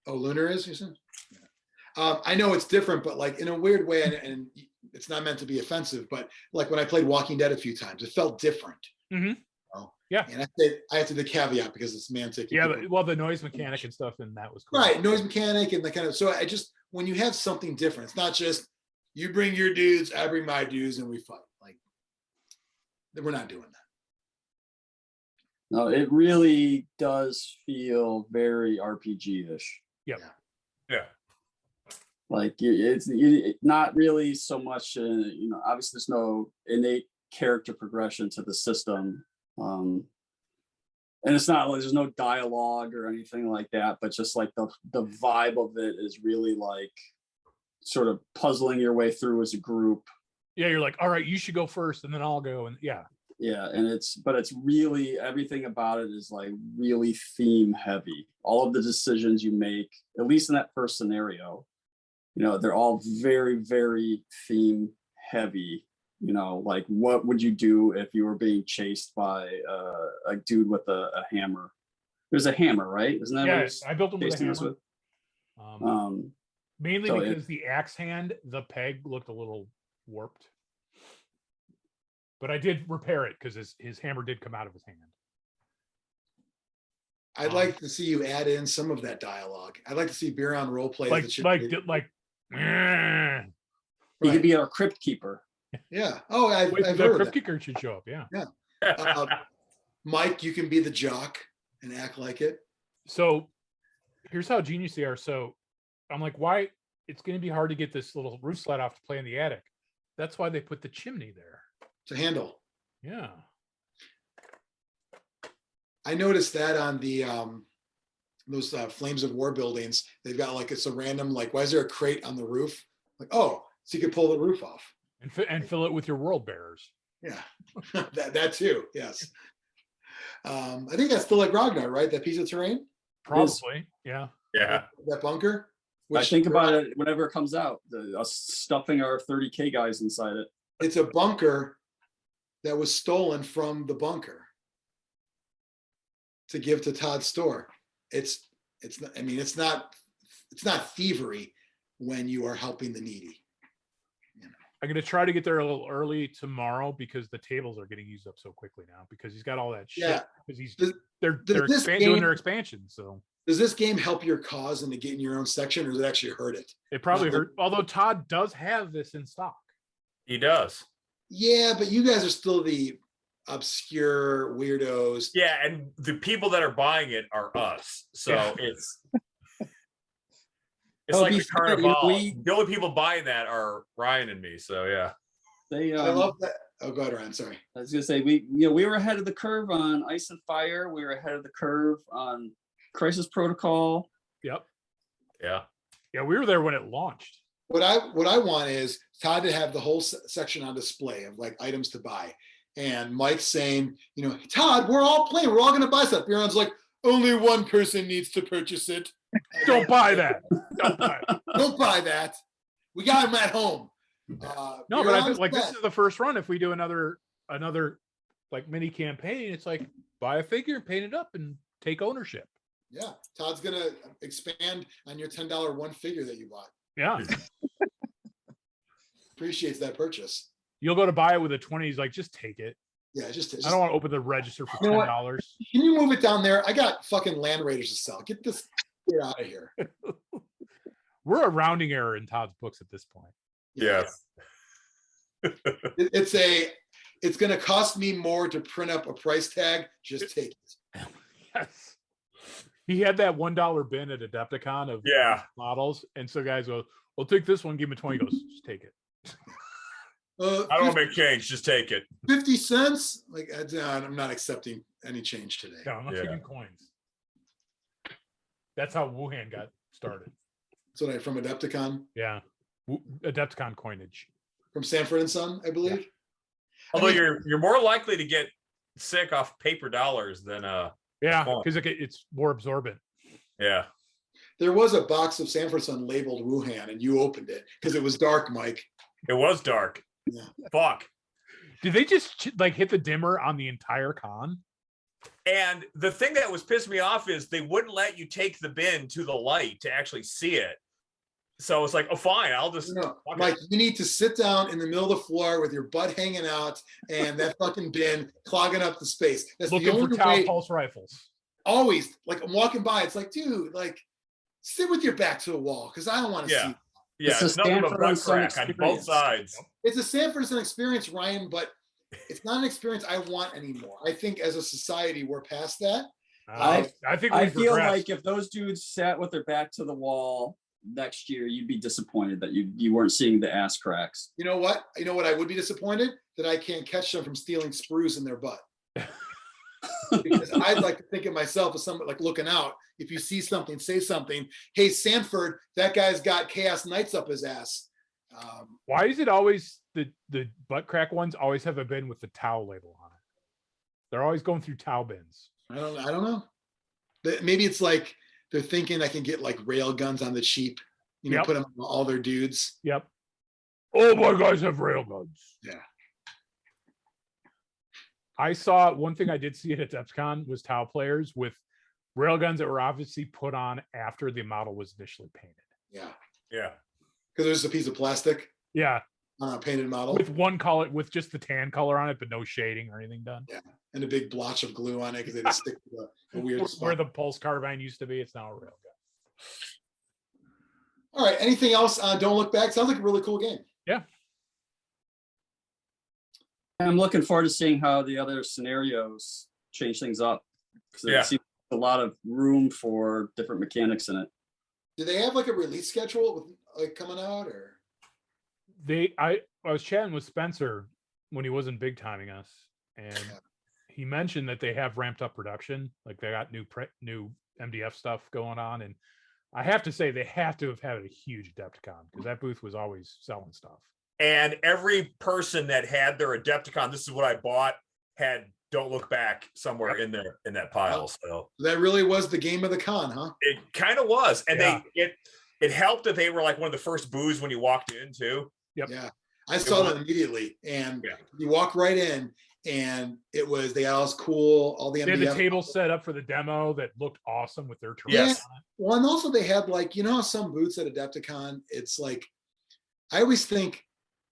oh, Lunar is, you said? Yeah. I know it's different, but like in a weird way, and it's not meant to be offensive, but like when I played Walking Dead a few times, it felt different. Mhm. Oh, Yeah. And I have to the caveat because it's Mantic. Yeah, well, the noise mechanic and stuff, and that was cool. Right, noise mechanic and the kind of, so I just, when you have something different, it's not just you bring your dudes, I bring my dudes, and we fight. Like, we're not doing that. No, it really does feel very RPG-ish. Yep. Yeah. Like it's not really so much, you know, obviously there's no innate character progression to the system. And it's not like there's no dialogue or anything like that, but just like the vibe of it is really like sort of puzzling your way through as a group. Yeah, you're like, all right, you should go first, and then I'll go, and yeah. Yeah, and it's really, everything about it is like really theme heavy. All of the decisions you make, at least in that first scenario, you know, they're all very, very theme heavy. You know, like what would you do if you were being chased by a dude with a hammer? There's a hammer, right? Isn't that Yeah, what I built them with a chasing us hammer. with? Mainly so because the axe hand, the peg looked a little warped. But I did repair it because his hammer did come out of his hand. I'd like to see you add in some of that dialogue. I'd like to see Biran role play. He could be our crypt keeper. Yeah. Oh, I've the heard of crypt that. kicker should show up. Yeah. Mike, you can be the jock and act like it. So here's how genius they are. So I'm like, why? It's going to be hard to get this little roof slide off to play in the attic. That's why they put the chimney there. To handle. Yeah. I noticed that on the those Flames of War buildings, they've got like, it's a random, like, why is there a crate on the roof? Like, oh, so you could pull the roof off. And fill it with your world bearers. Yeah, that too. Yes. I think that's still like Ragnar, right? That piece of terrain. Probably. Yeah. Yeah. That bunker. I think about it whenever it comes out. Us stuffing our 30K guys inside it. It's a bunker that was stolen from the bunker to give to Todd's store. It's not, I mean, it's not thievery when you are helping the needy. You know. I'm going to try to get there a little early tomorrow because the tables are getting used up so quickly now because he's got all that shit. Yeah. Because Doing their expansion. So does this game help your cause into getting your own section, or does it actually hurt it? it probably hurt. Although Todd does have this in stock. He does. Yeah, but you guys are still the obscure weirdos. Yeah, and the people that are buying it are us. So Yeah. it's It'll like be the fair, carnival. we- The only people buying that are Ryan and me. So yeah. They I love that. Oh, go ahead, Ryan. Sorry. I was gonna say we were ahead of the curve on Ice and Fire. We were ahead of the curve on Crisis Protocol. Yep. Yeah. Yeah, we were there when it launched. What I want is Todd to have the whole section on display of like items to buy, and Mike saying, you know, Todd, we're all playing, we're all going to buy stuff. Biran's like, only one person needs to purchase it. Don't buy that. Don't buy it. Don't buy that. We got him at home. No, but I Biran's think like this set. is the first run. If we do another like mini campaign, it's like buy a figure, paint it up, and take ownership. Yeah, Todd's gonna expand on your $10 one figure that you bought. Yeah. Appreciates that purchase. You'll go to buy it with a 20. He's like, just take it. Yeah, just I don't want to open the register for You know what? $10. Can you move it down there? I got fucking Land Raiders to sell. Get out of here. We're a rounding error in Todd's books at this point. Yes. It's going to cost me more to print up a price tag. Just take it. Yes. He had that $1 bin at Adepticon of models. And so guys go, well, take this one, give him a 20. He goes, just take it. I don't want to make change. Just take it. 50 cents? Like, I'm not accepting any change today. No, I'm not taking coins. That's how Wuhan got started. So from Adepticon? Yeah. Adepticon coinage. From Sanford and Son, I believe. Although you're more likely to get sick off paper dollars than Yeah, coin. because it's more absorbent. Yeah. There was a box of Sanford Sun labeled Wuhan, and you opened it because it was dark, Mike. It was dark. Yeah. Fuck. Did they just like hit the dimmer on the entire con? And the thing that was pissed me off is they wouldn't let you take the bin to the light to actually see it. So it's like, oh, fine, I'll just. No, Mike, you need to sit down in the middle of the floor with your butt hanging out and that fucking bin clogging up the space. That's the Looking for only Tau way. pulse rifles. Always, like I'm walking by, it's like, dude, like sit with your back to the wall because I don't want to Yeah. see. Yeah, It's it's a nothing but Stanford butt and Son crack on both experience. sides. It's a Sanford Sun experience, Ryan, but it's not an experience I want anymore. I think as a society, we're past that. I think I we've feel regressed. like if those dudes sat with their back to the wall next year, you'd be disappointed that you weren't seeing the ass cracks. You know what? You know what? I would be disappointed that I can't catch them from stealing sprues in their butt. Because I'd like to think of myself as somebody like looking out. If you see something, say something. Hey, Sanford, that guy's got Chaos Knights up his ass. Why is it always the butt crack ones always have a bin with the Tau label on it? They're always going through Tau bins. I don't know. Maybe it's like they're thinking I can get like rail guns on the cheap. You know, Yep. put them on all their dudes. Yep. Oh, my guys have railguns. Yeah. I saw one thing I did see at Adepticon was Tau players with railguns that were obviously put on after the model was initially painted. Yeah. Yeah. Because there's a piece of plastic Yeah, on a painted model with one color, with just the tan color on it, but no shading or anything done. and a big blotch of glue on it because they just stick to a weird spot. Where the pulse carbine used to be, it's now a railgun. All right. Anything else on Don't Look Back? Sounds like a really cool game. I'm looking forward to seeing how the other scenarios change things up, because Yeah. there seems a lot of room for different mechanics in it. Do they have like a release schedule with like coming out or? I was chatting with Spencer when he wasn't big timing us, and Yeah. he mentioned that they have ramped up production, like they got new MDF stuff going on, and I have to say they have to have had a huge Adepticon because that booth was always selling stuff. And every person that had their Adepticon, this is what I bought, had Don't Look Back somewhere in there in that pile. So That really was the game of the con, huh? it kind of was. And Yeah. it helped that they were like one of the first booths when you walked in too. Yep. Yeah. I saw that immediately. And Yeah. you walk right in and it was, they had all this cool, all the They had the MDF. table set up for the demo that looked awesome with their terrain Yes. on it. Well, and also they had like, you know, how some booths at Adepticon, it's like, I always think,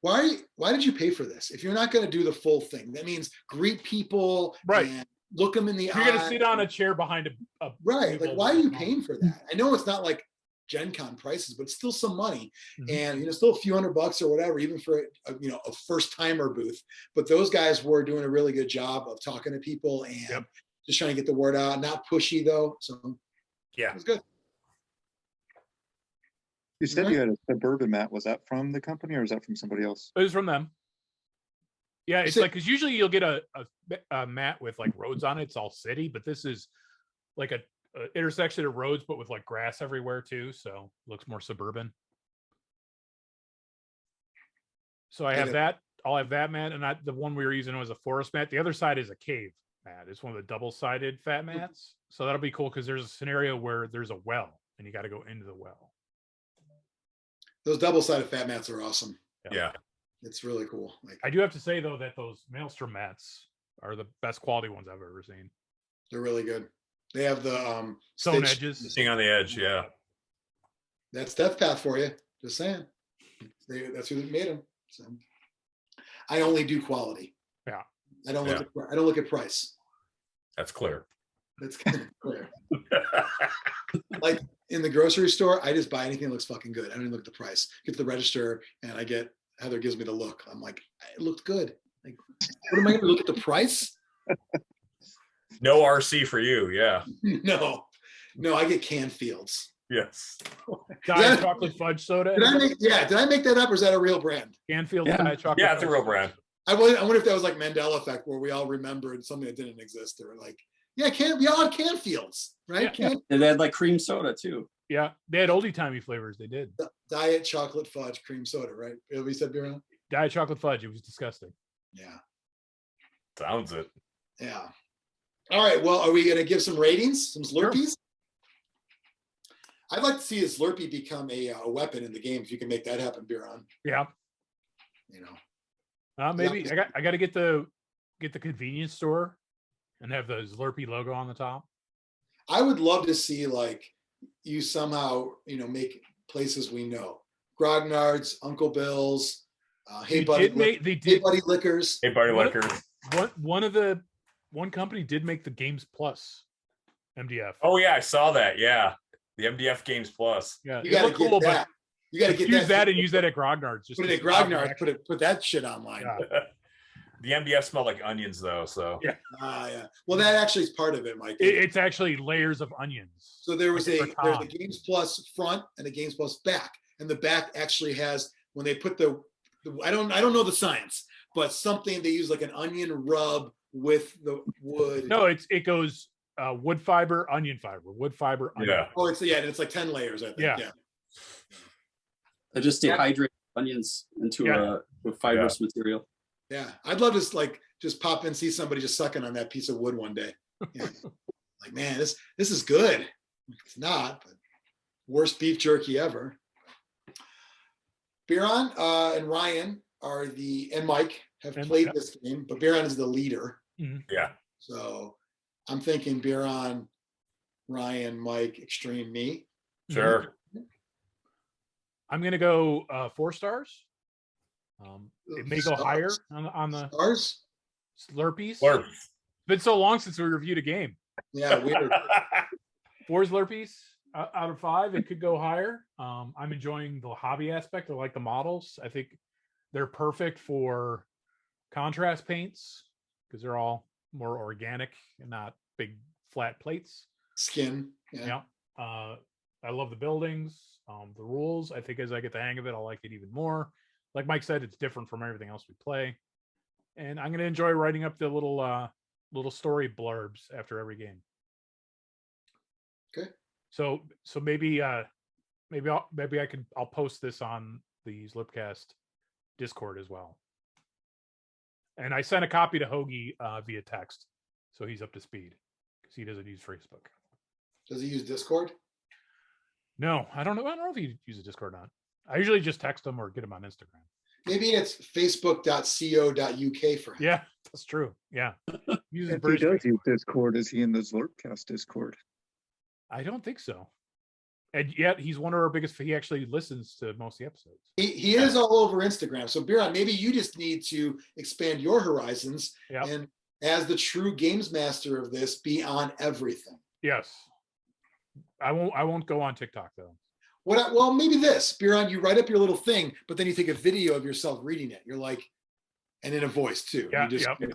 why did you pay for this? If you're not going to do the full thing, that means greet people Right. and look them in the If eye. you're gonna sit on a chair behind a Right. Like, table why are with you a paying for that? I know it's not like Gen Con prices, but it's still some money. Mhm. And, you know, still a few $100 or whatever, even for, you know, a first timer booth. But those guys were doing a really good job of talking to people and Yep. just trying to get the word out. Not pushy though. So Yeah. it was good. You said you had a suburban mat. Was that from the company or is that from somebody else? It was from them. Yeah, it's it- like because usually you'll get a mat with like roads on it. It's all city, but this is like a intersection of roads, but with like grass everywhere too. So looks more suburban. So I have Yeah. that. I'll have that mat, and the one we were using was a forest mat. The other side is a cave mat. It's one of the double-sided fat mats. So that'll be cool because there's a scenario where there's a well and you got to go into the well. Those double-sided fat mats are awesome. Yeah. It's really cool. Like I do have to say though that those Maelstrom mats are the best quality ones I've ever seen. they're really good. They have the Stone stitch- edges. Seeing on the edge. Yeah. That's Death Path for you. Just saying. That's who made them. So I only do quality. Yeah. I don't look at price. That's clear. That's kind of clear. Like in the grocery store, I just buy anything that looks fucking good. I don't even look at the price. Get to the register and I get Heather gives me the look. I'm like, it looked good. Like, what am I going to look at the price? No RC for you. Yeah. No, I get Canfields. Yes. Diet chocolate fudge soda. Did I make that up or is that a real brand? Canfield Yeah. diet chocolate. Yeah, it's a fudge real soda. brand. I wonder if that was like Mandela effect where we all remembered something that didn't exist. They were like, yeah, we all had Canfields, right? Yeah. And they had like cream soda too. Yeah, they had oldie timey flavors. They did Diet chocolate fudge cream soda, right? We said Biran? diet chocolate fudge. It was disgusting. Yeah. Sounds it. Yeah. All right. Well, are we going to give some ratings, some Slurpees? I'd like to see a Slurpee become a weapon in the game. If you can make that happen, Biran. Yeah. You know. Maybe I got to get the convenience store and have the Zlurpee logo on the top. I would love to see like you somehow, make places we know. Grognard's, Uncle Bill's, Hey Buddy Liquors. Hey Buddy Liquors. One company did make the Games Plus MDF. Oh yeah, I saw that. Yeah, the MDF Games Plus. Yeah, you got to get that. You got to get use that and use that at Grognard's. Just put it at Grognard's. Put that shit online. Yeah. The MDF smell like onions though. So yeah. Yeah. Well, that actually is part of it, Mike. It's actually layers of onions. So there's a Games Plus front and a Games Plus back, and the back actually has when they put the I don't know the science, but something they use like an onion rub with the wood. No, it goes wood fiber, onion fiber, wood fiber. Onion. Yeah. Oh, it's like 10 layers. I think. Yeah. I just dehydrate onions into a fibrous material. Yeah, I'd love to just pop in, see somebody just sucking on that piece of wood one day. Yeah. Like, man, this is good. It's not, but worst beef jerky ever. Biran and Ryan and Mike have played this game, but Biran is the leader. Mm-hmm. Yeah. So I'm thinking Biran, Ryan, Mike, Xtreme, me. Sure. I'm gonna go 4 stars. It may go higher on the stars. Slurpees. Slurp. It's been so long since we reviewed a game. Yeah, weird. 4 Slurpees out of 5. It could go higher. I'm enjoying the hobby aspect. I like the models. I think they're perfect for contrast paints because they're all more organic and not big flat plates. Skin. Yeah. I love the buildings. The rules. I think as I get the hang of it, I'll like it even more. Like Mike said, it's different from everything else we play, and I'm going to enjoy writing up the little story blurbs after every game. Okay. So maybe I'll post this on the Zlurpcast Discord as well. And I sent a copy to Hoagie via text, so he's up to speed because he doesn't use Facebook. Does he use Discord? No, I don't know. I don't know if he uses Discord or not. I usually just text him or get him on Instagram. Maybe it's facebook.co.uk for him. Yeah, that's true. Yeah. If he does use Discord, is he in the Zlurpcast Discord? I don't think so. And yet he's one of our biggest. He actually listens to most of the episodes. He is all over Instagram. So Biran, maybe you just need to expand your horizons and as the true games master of this, be on everything. Yes. I won't go on TikTok though. Well, maybe this, Biran, you write up your little thing, but then you take a video of yourself reading it. You're like, and in a voice too. Yeah,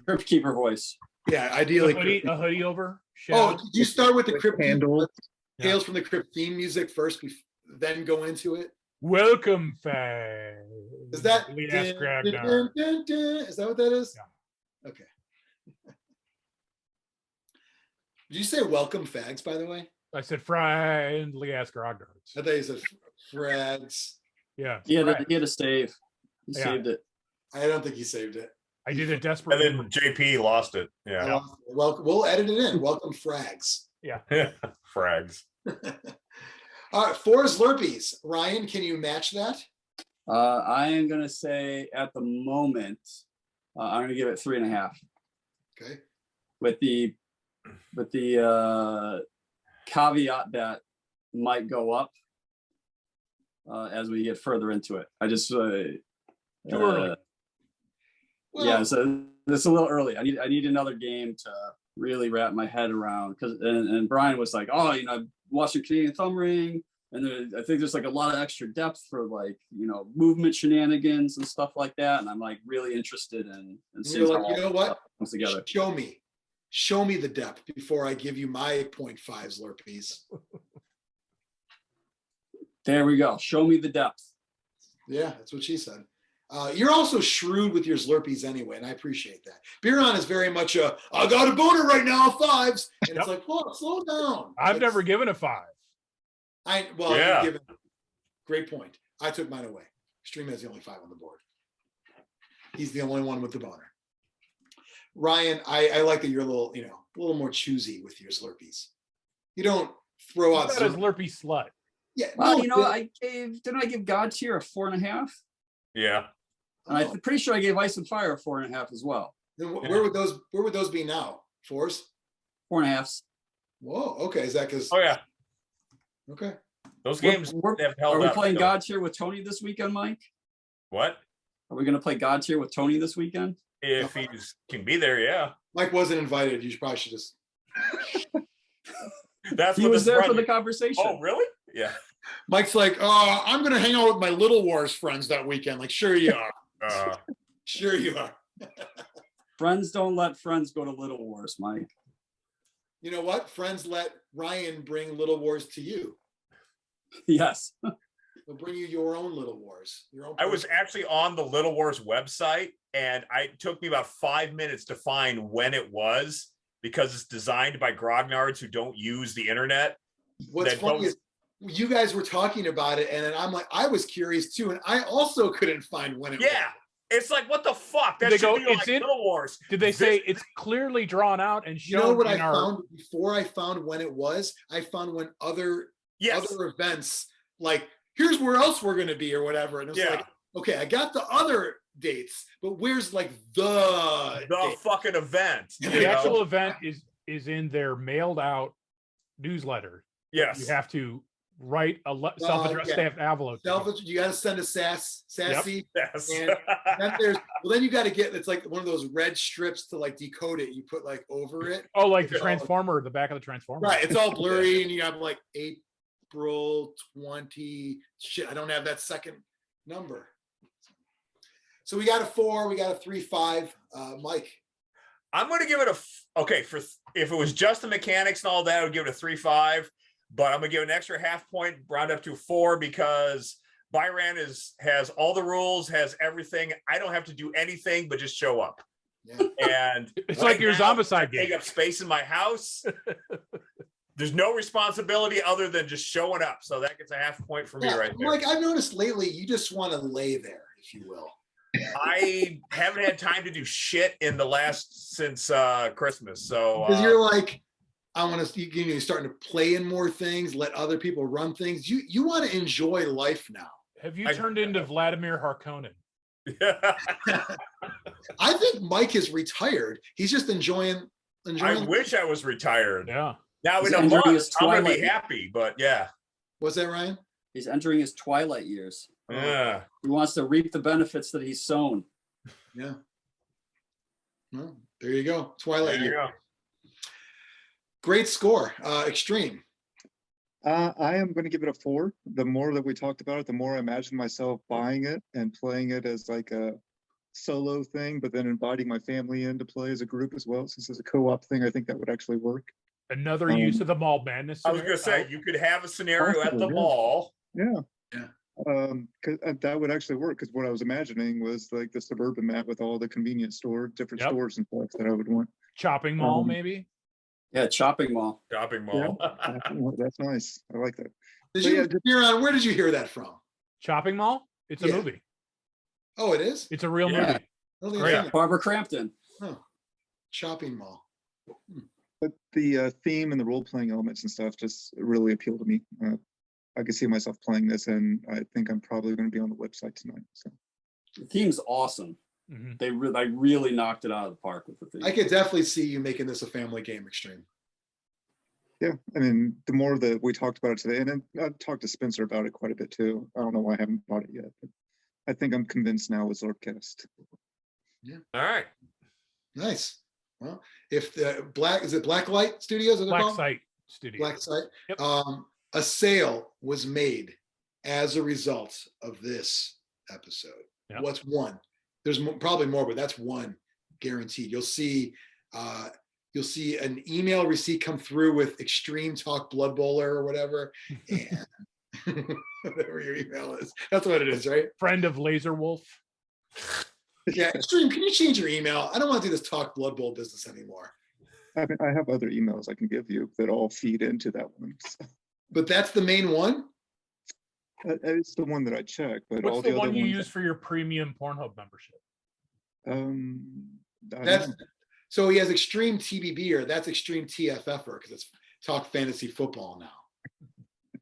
Crypt Keeper voice. Yeah, ideally. A hoodie over. Oh, did you start with the Crypt Candle? Tales from the Crypt theme music first, then go into it? Welcome, fans. Is that? Is that what that is? Yeah. Okay. Did you say welcome, fags, by the way? I said friendly ass Grognards. I thought you said frags. Yeah. He had a save. He saved it. I don't think he saved it. I did a desperate. And then JP lost it. Yeah. Well, we'll edit it in. Welcome, frags. Yeah. Frags. All right, 4 Slurpees. Ryan, can you match that? I am gonna say at the moment, I'm gonna give it 3.5. Okay. With the caveat that might go up as we get further into it. I just too early. Yeah, so it's a little early. I need another game to really wrap my head around and Brian was like, oh, I watched your Canadian Thumb Ring, and I think there's like a lot of extra depth for movement shenanigans and stuff like that, and I'm like really interested in seeing how all that comes together. Show me the depth before I give you my 0.5 Slurpees. There we go. Show me the depth. Yeah, that's what she said. You're also shrewd with your Slurpees anyway, and I appreciate that. Biran is very much I got a boner right now, 5s. And it's like, whoa, slow down. I've never given a 5. You've given, great point. I took mine away. Xtreme has the only 5 on the board. He's the only one with the boner. Ryan, I like that you're a little more choosy with your Slurpees. You don't throw out Not a Slurpee slut. Yeah, Well, no, didn't I give God Tier a 4.5? Yeah. And I'm pretty sure I gave Ice and Fire a 4.5 as well. Then where would those be now? 4s? 4.5s. Whoa, okay. Is that because? Oh yeah. Okay. Those games have held Are we up, playing so- God Tier with Tony this weekend, Mike? What? Are we going to play God Tier with Tony this weekend? If he can be there, yeah. Mike wasn't invited. You probably should just. That's He what was this there for brother- the conversation. Oh, really? Yeah. Mike's like, oh, I'm gonna hang out with my Little Wars friends that weekend. Like, sure you are. Sure you are. Friends don't let friends go to Little Wars, Mike. You know what? Friends let Ryan bring Little Wars to you. Yes. He'll bring you your own Little Wars. Your own. I was actually on the Little Wars website, and it took me about 5 minutes to find when it was, because it's designed by grognards who don't use the internet. What's that funny don't- is you guys were talking about it, and then I'm like, I was curious too, and I also couldn't find when it was. Yeah. It's like, what the fuck? That They should go, be "It's like in- Little Wars. Did they say it's clearly drawn out and You shown know what I in our? found before I found when it was? I found when other Yes. events, like, here's where else we're going to be or whatever. And it's Yeah. like, okay, I got the other dates, but where's like the date? fucking event. The The you know? actual event is in their mailed out newsletter. Yes. You have to write a self-addressed yeah. stamped envelope. You got to send a sassy. Yes. And then you got to get, it's like one of those red strips to like decode it. You put like over it. Oh, like the It's all- Transformer, the back of the Transformer. Right. It's all blurry and you have like April 20. Shit, I don't have that second number. So we got a 4, we got a 3, 5. Mike. I'm going to give it if it was just the mechanics and all that, I would give it a 3.5. But I'm going to give it an extra half point, round up to 4, because Biran has all the rules, has everything. I don't have to do anything but just show up. Yeah. And It's like your now, Zombicide take game. up space in my house. There's no responsibility other than just showing up. So that gets a half point for me right there. Mike, I've noticed lately you just want to lay there, if you will. I haven't had time to do shit since Christmas. So Because you're like, I want to, you're starting to play in more things, let other people run things. You want to enjoy life now. Have you turned into Vladimir Harkonnen? I think Mike is retired. He's just enjoying. I wish I was retired. Yeah. Now He's in a entering month, his I'm gonna be twilight. happy, but yeah. What's that, Ryan? He's entering his twilight years. Yeah. He wants to reap the benefits that he's sown. Yeah. Well, there you go. Twilight There you year. go. Great score. Extreme. I am going to give it a 4. The more that we talked about it, the more I imagine myself buying it and playing it as like a solo thing, but then inviting my family in to play as a group as well. Since it's a co-op thing, I think that would actually work. Another use of the mall madness. I was gonna say you could have a scenario at the mall. Yeah. Yeah. 'Cause that would actually work, because what I was imagining was like the suburban map with all the convenience store, different Yep. stores and stuff that I would want. Chopping mall, maybe. Yeah, chopping mall. Shopping mall. That's nice. I like that. Did But you, yeah, Biran, where did you hear that from? Chopping mall. It's a Yeah. movie. Oh, it is? It's a real Yeah. movie. I don't think I've Great. seen it. Barbara Crampton. Shopping mall. But the theme and the role-playing elements and stuff just really appeal to me. I could see myself playing this, and I think I'm probably going to be on the website tonight. So The theme's awesome. Mhm. They really knocked it out of the park with the theme. I could definitely see you making this a family game, Extreme. yeah, I mean, the more that we talked about it today, and then I talked to Spencer about it quite a bit too. I don't know why I haven't bought it yet, but I think I'm convinced now with Zlurpcast. All right. Nice. Well, if the Blacklight Studios? Are they Black called? Site Studio. Black Site. Yep. A sale was made as a result of this episode. Yep. What's one? There's probably more, but that's one guaranteed. You'll see an email receipt come through with Extreme Talk Blood Bowler or whatever, and whatever your email is. That's what it is, right? Friend of Laser Wolf. Yeah, Extreme. Can you change your email? I don't want to do this Talk Blood Bowl business anymore. I mean, I have other emails I can give you that all feed into that one. So, But that's the main one. it's the one that I check, but all What's the the other one you ones, use for your premium Pornhub membership? I don't That's know. So he has Extreme TBB, or that's Extreme TFFer because it's Talk Fantasy Football now.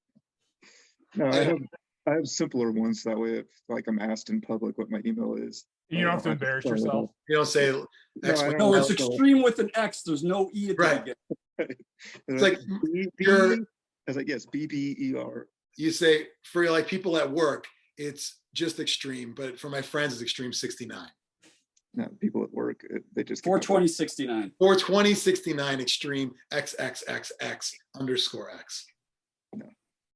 No, I have simpler ones. That way, if like I'm asked in public what my email is, You don't have to embarrass yourself. You don't say No, I don't. No, it's Extreme with an X. There's no E at the Right. beginning. It's like I was like, yes, BBER. you say for like people at work, it's just Extreme, but for my friends, it's Extreme 69. No, people at work, they just 42069. 42069 Extreme XXXX_X.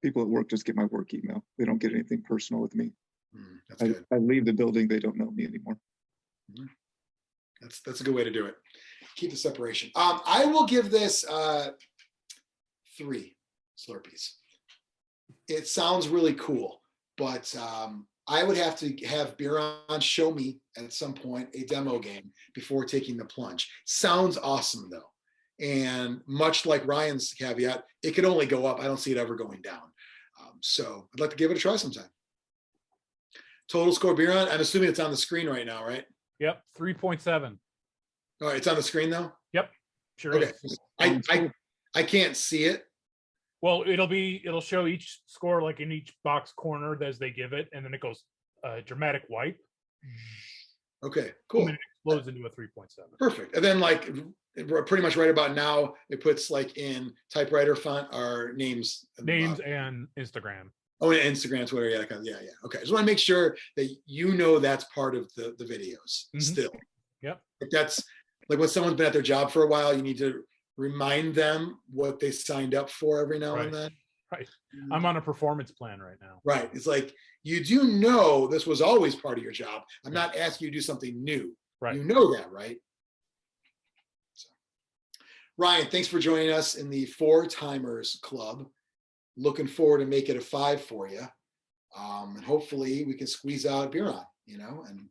people at work just get my work email. They don't get anything personal with me. That's good. I leave the building, they don't know me anymore. That's a good way to do it. Keep the separation. I will give this 3 Slurpees. It sounds really cool, but I would have to have Biran show me at some point a demo game before taking the plunge. Sounds awesome though. And much like Ryan's caveat, it could only go up. I don't see it ever going down. So I'd like to give it a try sometime. Total score, Biran. I'm assuming it's on the screen right now, right? Yep, 3.7. All right, it's on the screen though. Yep, sure Okay. is. I can't see it. Well, it'll show each score like in each box corner as they give it, and then it goes dramatic wipe. Okay, cool. And it explodes into a 3.7. Perfect. And then like pretty much right about now, it puts like in typewriter font our names. Names and Instagram. Oh, and Instagram, Twitter, yeah, yeah. Okay, I just want to make sure that you know that's part of the videos still. Yep. Like that's like when someone's been at their job for a while, you need to remind them what they signed up for every now and then. Right. I'm on a performance plan right now. Right. It's like, you do know this was always part of your job. I'm not asking you to do something new. Right. You know that, right? So, Ryan, thanks for joining us in the 4-timers club. Looking forward to make it a 5 for you. And hopefully we can squeeze out Biran, and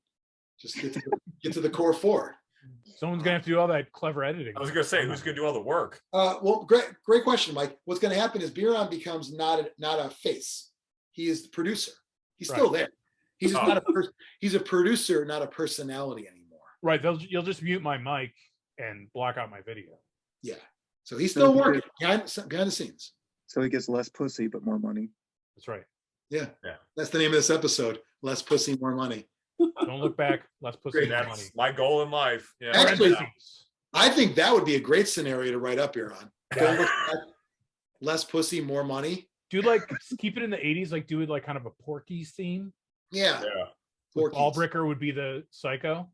just get to the core 4. Someone's gonna have to do all that clever editing. I was going to say, who's going to do all the work? Well, great question, Mike. What's going to happen is Biran becomes not a face. He is the producer. He's still there. He's just not a person. He's a producer, not a personality anymore. Right. You'll just mute my mic and block out my video. Yeah. So he's still working behind the scenes. So he gets less pussy, but more money. That's right. Yeah. That's the name of this episode. Less pussy, more money. Don't look back. Less pussy, more money. That's my goal in life. Yeah. Actually, I think that would be a great scenario to write up here on. Don't look back, less pussy, more money. Do like keep it in the 80s, like do it like kind of a Porky's theme. Yeah. Ballbricker would be the psycho.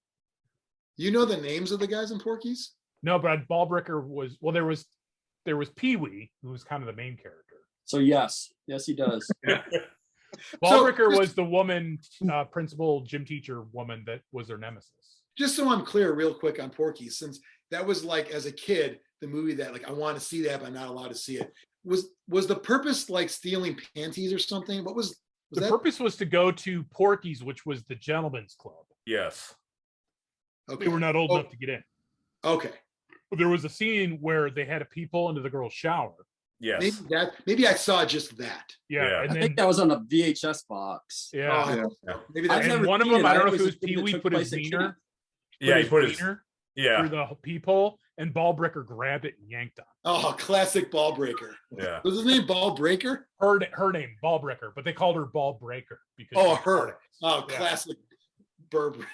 You know the names of the guys in Porky's? No, but Ballbricker was there was Pee-wee, who was kind of the main character. So yes, he does. Ballbricker was the woman, principal gym teacher woman that was their nemesis. Just so I'm clear, real quick on Porky's, since that was like as a kid, the movie that like I want to see that, but I'm not allowed to see it. Was the purpose like stealing panties or something? What was the purpose? Was to go to Porky's, which was the gentleman's club. Yes. Okay. They were not old enough to get in. Okay. But there was a scene where they had a peephole into the girl's shower. Yes. Maybe I saw just that. Yeah. And I think that was on a VHS box. Yeah. Maybe that's and one of them, I don't know if it was Pee-wee, put his wiener. Yeah, he put his wiener through the peephole, and Ballbricker grabbed it and yanked on. Oh, classic Ballbreaker. Yeah. Was his name Ballbreaker? Her name, Ballbricker, but they called her Ballbreaker because her. Oh, classic Ballbreaker.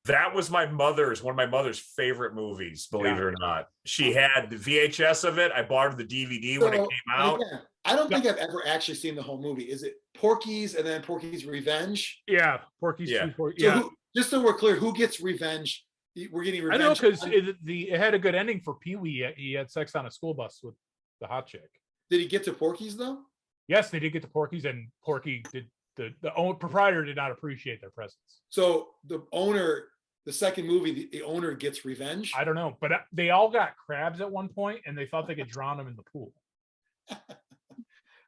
That was one of my mother's favorite movies, believe it or not. She had the VHS of it. I bought her the DVD when it came out. Yeah, I don't think I've ever actually seen the whole movie. Is it Porky's and then Porky's Revenge? Yeah, Porky's. Yeah. Just so we're clear, who gets revenge? We're getting revenge. I know, because it had a good ending for Pee-wee. He had sex on a school bus with the hot chick. Did he get to Porky's though? Yes, they did get to Porky's, and Porky did. The proprietor did not appreciate their presence. So the second movie, the owner gets revenge? I don't know, but they all got crabs at one point, and they thought they could drown them in the pool.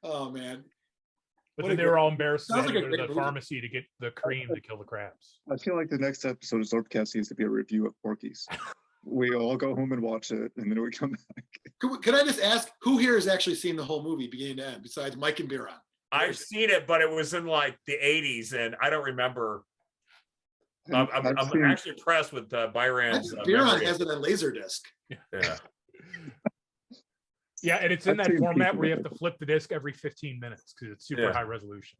Oh, man. But then they were all embarrassed to Sounds go like a to great the movie. pharmacy to get the cream to kill the crabs. I feel like the next episode of Zlurpcast needs to be a review of Porky's. We all go home and watch it, and then we come back. Could I just ask, who here has actually seen the whole movie beginning to end, besides Mike and Biran? I've seen it, but it was in like the 80s, and I don't remember I'm seen- actually impressed with I Biran's think Biran memory. has it on Laserdisc. Yeah. Yeah, and it's in I've that seen format people where you with have to flip the disc every 15 minutes because it's super Yeah. high resolution.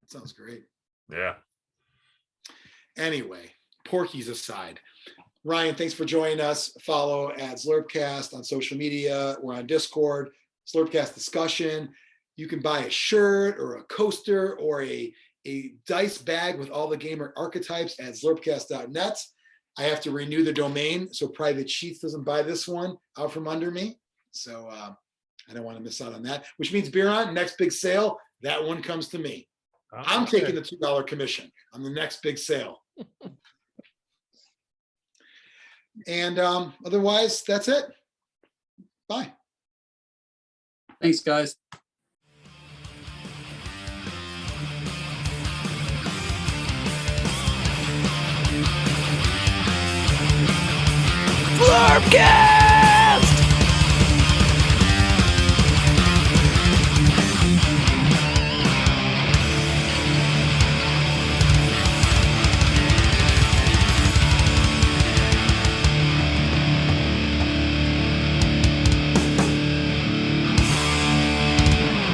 That sounds great. Yeah. Anyway, Porky's aside. Ryan, thanks for joining us. Follow at Zlurpcast on social media. We're on Discord, Zlurpcast discussion. You can buy a shirt or a coaster or a dice bag with all the gamer archetypes at zlurpcast.net. I have to renew the domain so Private Sheets doesn't buy this one out from under me. So I don't want to miss out on that, which means Biran, next big sale, that one comes to me. I'm Okay. taking the $2 commission on the next big sale. And otherwise, that's it. Bye. Thanks, guys. Zlurpcast!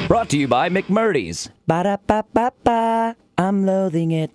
Brought to you by McMurdy's. Ba-da-ba-ba-ba. I'm loathing it.